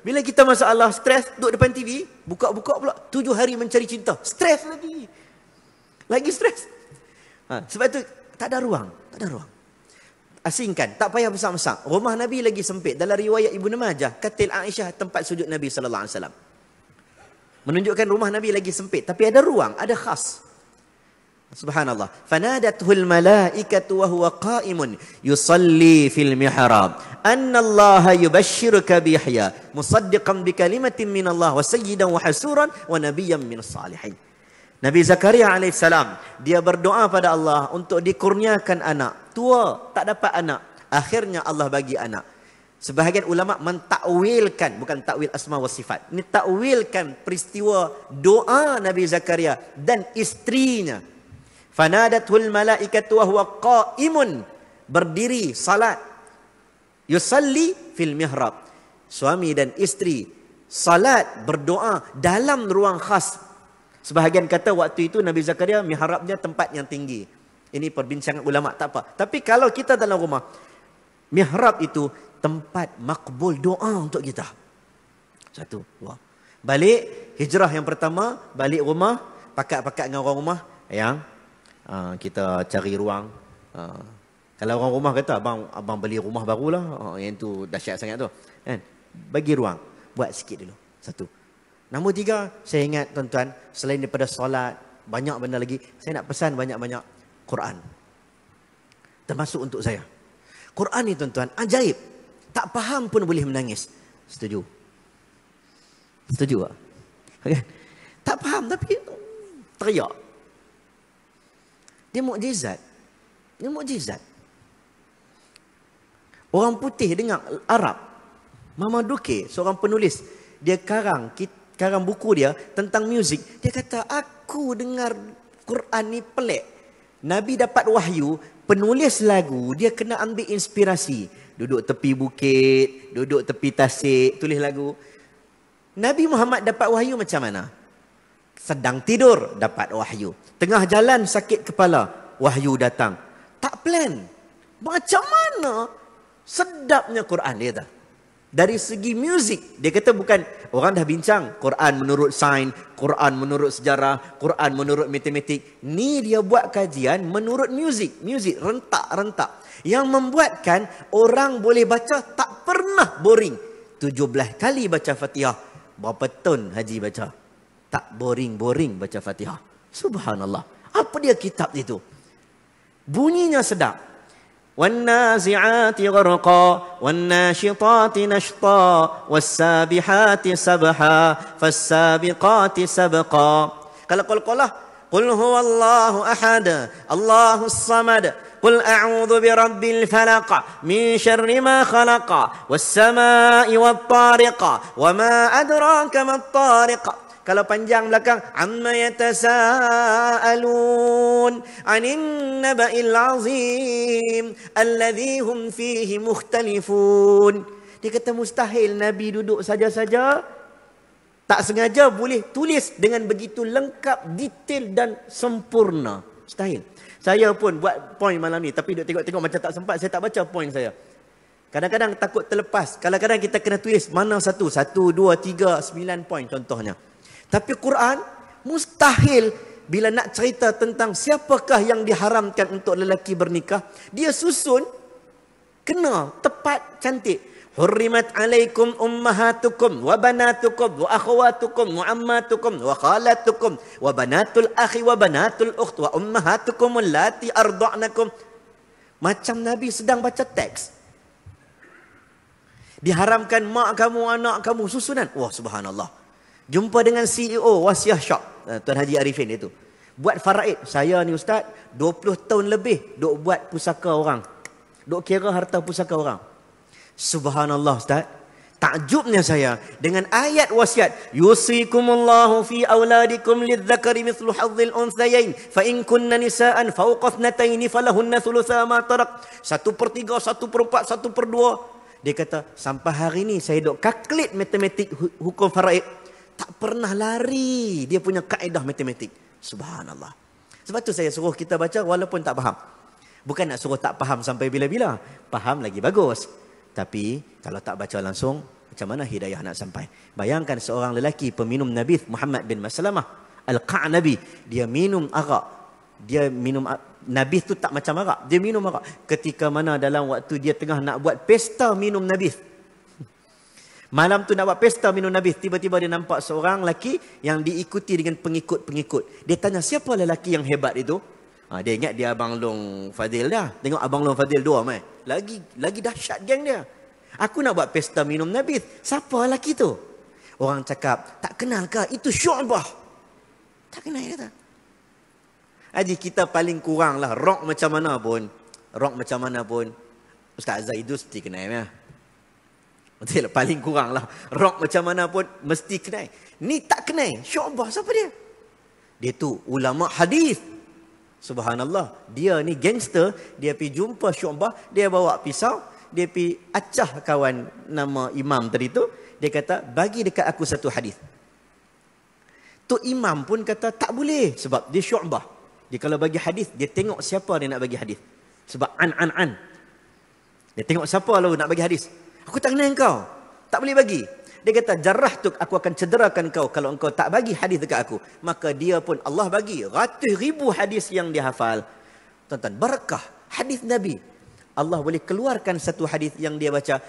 Bila kita masalah, stres, duduk depan TV, buka-buka pula, 7 hari mencari cinta. Stres lagi. Lagi stres. Sebab itu, tak ada ruang. Tak ada ruang. Asingkan, tak payah besar-besar. Rumah Nabi lagi sempit. Dalam riwayat Ibnu Majah, katil Aisyah tempat sujud Nabi SAW. Menunjukkan rumah Nabi lagi sempit. Tapi ada ruang, ada khas. Subhanallah. Fanadathul malaikatu wa huwa qa'imun yusalli fil mihrab. Anna Allah yubashshiruka bi Yahya musaddiqan bi kalimatin min Allah wa sayyidan wa hasuran wa nabiyyan min salihin. Nabi Zakaria alaihissalam, dia berdoa pada Allah untuk dikurniakan anak. Tua, tak dapat anak. Akhirnya Allah bagi anak. Sebahagian ulama mentakwilkan, bukan takwil asma wa sifat. Ini takwilkan peristiwa doa Nabi Zakaria dan istrinya. Fanadatul malaikatu wa huwa qa'imun, berdiri salat. Yusalli fil mihrab. Suami dan isteri salat, berdoa dalam ruang khas. Sebahagian kata waktu itu Nabi Zakaria mihrabnya tempat yang tinggi. Ini perbincangan ulama, tak apa. Tapi kalau kita dalam rumah, mihrab itu tempat makbul doa untuk kita. Satu. Wah. Balik hijrah yang pertama, balik rumah, pakat-pakat dengan orang rumah yang kita cari ruang. Kalau orang rumah kata, abang beli rumah barulah, yang tu dahsyat sangat tu. Kan? Bagi ruang, buat sikit dulu. Satu. Nombor 3, saya ingat tuan-tuan, selain daripada solat, banyak benda lagi, saya nak pesan banyak-banyak Quran. Termasuk untuk saya. Quran ni tuan-tuan, ajaib. Tak faham pun boleh menangis. Setuju? Setuju tak? Okay. Tak faham tapi teriak. Dia mukjizat. Dia mukjizat. Orang putih dengar Arab. Mama Duke, seorang penulis, dia karang buku dia tentang muzik. Dia kata, aku dengar Quran ni pelik. Nabi dapat wahyu, penulis lagu, dia kena ambil inspirasi. Duduk tepi bukit, duduk tepi tasik, tulis lagu. Nabi Muhammad dapat wahyu macam mana? Sedang tidur, dapat wahyu. Tengah jalan, sakit kepala, wahyu datang. Tak plan. Macam mana? Sedapnya Quran, dia kata. Dari segi muzik, dia kata bukan, orang dah bincang, Quran menurut sains, Quran menurut sejarah, Quran menurut matematik. Ni dia buat kajian menurut muzik. Muzik, rentak-rentak. Yang membuatkan orang boleh baca tak pernah boring. 17 kali baca Fatihah. Berapa ton Haji baca? Tak boring-boring baca Fatihah. Subhanallah. Apa dia kitab itu? Bunyinya sedap. Wan-nazi'ati gharqa, wan-nashitati nashta, was-sabihati sabha, fas-sabiqati sabqa. Kalau qalqalah, qul huwallahu ahad, Allahus samad, qul a'udzu birabbil falaq, min syarri ma khalaq, was-samaa'i wat-tariq, wa ma adraka mat-tariq. Kalau panjang belakang, amma yatasaalun 'anil naba'il 'azim alladhi hum fihi mukhtalifun. Dia kata mustahil Nabi duduk saja-saja, tak sengaja boleh tulis dengan begitu lengkap, detail dan sempurna. Mustahil. Saya pun buat point malam ni, tapi duk tengok-tengok macam tak sempat, saya tak baca point saya. Kadang-kadang takut terlepas. Kadang-kadang kita kena tulis mana satu, 1, 2, 3, 9 point contohnya. Tapi Quran mustahil bila nak cerita tentang siapakah yang diharamkan untuk lelaki bernikah, dia susun kena tepat, cantik. Hurrimat alaikum ummahatukum wa banatukum wa akhwatukum wa ammatukum wa khalatukum wa banatul akhi wa banatul ukht wa ummahatukum allati arda'nakum. Macam Nabi sedang baca teks. Diharamkan mak kamu, anak kamu, susunan. Wah, subhanallah. Jumpa dengan CEO Wasiah Shop, Tuan Haji Arifin itu. Buat faraid. Saya ni ustaz 20 tahun lebih duk buat pusaka orang. Duk kira harta pusaka orang. Subhanallah ustaz. Takjubnya saya dengan ayat wasiat, yusikumullahu fi auladikum lidzakari mithlu hadzil unthayain fa in kunna nisaan fawqa ithnatayn falahunna thulutsa ma tarak. 1/3, 1/4, 1/2. Dia kata sampai hari ni saya duk kalkulate matematik hukum faraid, tak pernah lari dia punya kaedah matematik. Subhanallah. Sebab tu saya suruh kita baca walaupun tak faham. Bukan nak suruh tak faham sampai bila-bila. Faham lagi bagus. Tapi kalau tak baca langsung, macam mana hidayah nak sampai? Bayangkan seorang lelaki peminum nabith Muhammad bin Maslamah Al-Qa'nabi. Dia minum arak. Dia minum nabith tu tak macam arak. Dia minum arak. Ketika mana dalam waktu dia tengah nak buat pesta minum nabith. Malam tu nak buat pesta minum nabith. Tiba-tiba dia nampak seorang lelaki yang diikuti dengan pengikut-pengikut. Dia tanya, siapa lelaki yang hebat itu? Dia ingat dia Abang Long Fadil dah. Tengok Abang Long Fadil 2 mai. Lagi dahsyat geng dia. Aku nak buat pesta minum nabith. Siapa lelaki tu? Orang cakap, tak kenal ke? Itu Syu'bah. Tak kenal kata. Haji, kita paling kurang lah. Rock macam mana pun. Ustaz Zaidus mesti kenal ya. Betul, paling kurang lah. Rock macam mana pun mesti kenal. Ni tak kenal. Syu'bah siapa dia? Dia tu ulama hadis. Subhanallah. Dia ni gangster. Dia pergi jumpa Syu'bah. Dia bawa pisau. Dia pergi acah kawan nama imam tadi tu. Dia kata, bagi dekat aku satu hadis. Tu imam pun kata, tak boleh. Sebab dia Syu'bah. Dia kalau bagi hadis, dia tengok siapa dia nak bagi hadis. Sebab an. Dia tengok siapa lalu nak bagi hadis. Aku tak kenal kau. Tak boleh bagi. Dia kata, jarrah tu aku akan cederakan kau kalau engkau tak bagi hadis dekat aku. Maka dia pun Allah bagi ratus ribu hadis yang dia hafal. Tuan-tuan, barakah hadis Nabi. Allah boleh keluarkan satu hadis yang dia baca.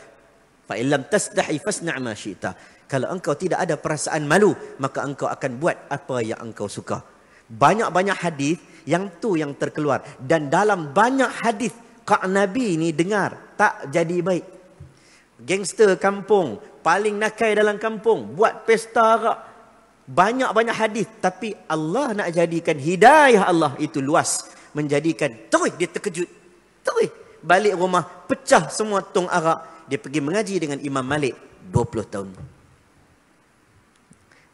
Fa illam tasdahi fasna' ma syi'ta. Kalau engkau tidak ada perasaan malu, maka engkau akan buat apa yang engkau suka. Banyak-banyak hadis yang tu yang terkeluar. Dan dalam banyak hadis Kak Nabi ni dengar tak jadi baik. Gangster kampung, paling nakai dalam kampung, buat pesta arak. Banyak-banyak hadis, tapi Allah nak jadikan hidayah Allah itu luas, menjadikan terus dia terkejut. Terus balik rumah, pecah semua tong arak. Dia pergi mengaji dengan Imam Malik 20 tahun.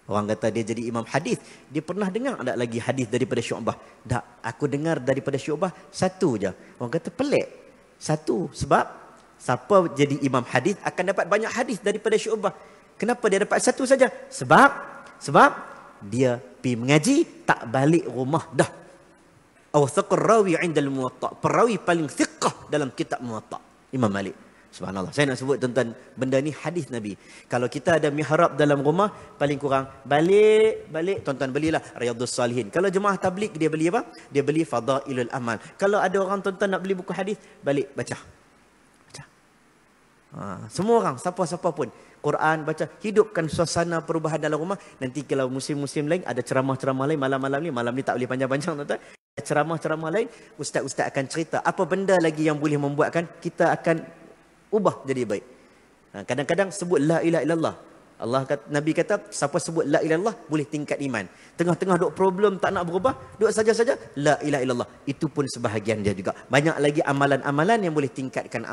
Orang kata dia jadi imam hadis, dia pernah dengar tak lagi hadis daripada Syu'bah? Tak, aku dengar daripada Syu'bah satu je. Orang kata pelik. Satu, sebab siapa jadi imam hadis akan dapat banyak hadis daripada Syu'bah. Kenapa dia dapat satu saja? Sebab dia pergi mengaji, tak balik rumah dah. Awthaqur rawi 'inda al-Muwatta'. Perawi paling thiqah dalam kitab Muwatta', Imam Malik. Subhanallah. Saya nak sebut tuan-tuan, benda ni hadis Nabi. Kalau kita ada mihrab dalam rumah, paling kurang balik tuan-tuan belilah Riyadhus Salihin. Kalau jemaah tabligh dia beli apa? Dia beli Fadailul Amal. Kalau ada orang tuan-tuan nak beli buku hadis, balik baca. Semua orang, siapa-siapa pun, Quran baca, hidupkan suasana perubahan dalam rumah. Nanti kalau musim-musim lain ada ceramah-ceramah lain malam-malam ni tak boleh panjang-panjang tuan-tuan. Ceramah-ceramah lain, ustaz-ustaz akan cerita apa benda lagi yang boleh membuatkan kita akan ubah jadi baik. Kadang-kadang sebut la ilaha illallah. Nabi kata, siapa sebut la ilaha illallah boleh tingkat iman. Tengah-tengah duk problem tak nak berubah, duk saja-saja la ilaha illallah. Itu pun sebahagian dia juga. Banyak lagi amalan-amalan yang boleh tingkatkan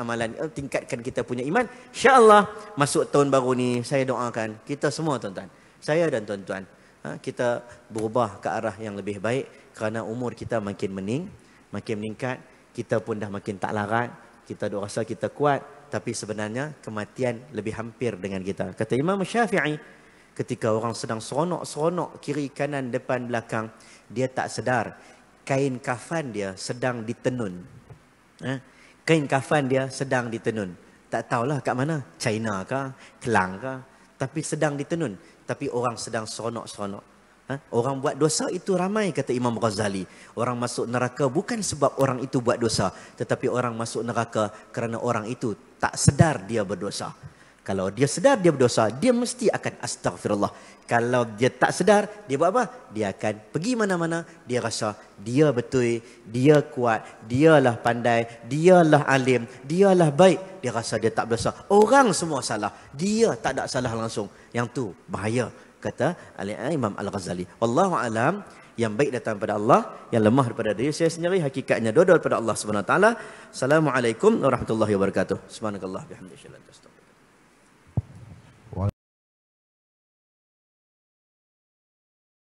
tingkatkan kita punya iman. Insya-Allah masuk tahun baru ni, saya doakan kita semua tuan-tuan, saya dan tuan-tuan, kita berubah ke arah yang lebih baik, kerana umur kita makin meningkat, kita pun dah makin tak larat, kita duk rasa kita kuat. tapi sebenarnya kematian lebih hampir dengan kita. Kata Imam Syafi'i, ketika orang sedang seronok-seronok kiri kanan depan belakang, dia tak sedar kain kafan dia sedang ditenun. Kain kafan dia sedang ditenun. Tak tahulah kat mana, China ke, Kelang ke, tapi sedang ditenun. Tapi orang sedang seronok-seronok. Orang buat dosa itu ramai, kata Imam Ghazali. Orang masuk neraka bukan sebab orang itu buat dosa, tetapi orang masuk neraka kerana orang itu tak sedar dia berdosa. Kalau dia sedar dia berdosa, dia mesti akan astaghfirullah. Kalau dia tak sedar, dia buat apa? Dia akan pergi mana-mana, dia rasa dia betul, dia kuat, dialah pandai, dialah alim, dialah baik. Dia rasa dia tak berdosa. Orang semua salah, dia tak ada salah langsung. Yang tu bahaya, kata Imam Al-Ghazali. Wallahu alam, yang baik datang daripada Allah, yang lemah daripada diri saya sendiri, hakikatnya dua-dua daripada Allah Subhanahu wa taala. Assalamualaikum warahmatullahi wabarakatuh. Subhanakallah bihamdika.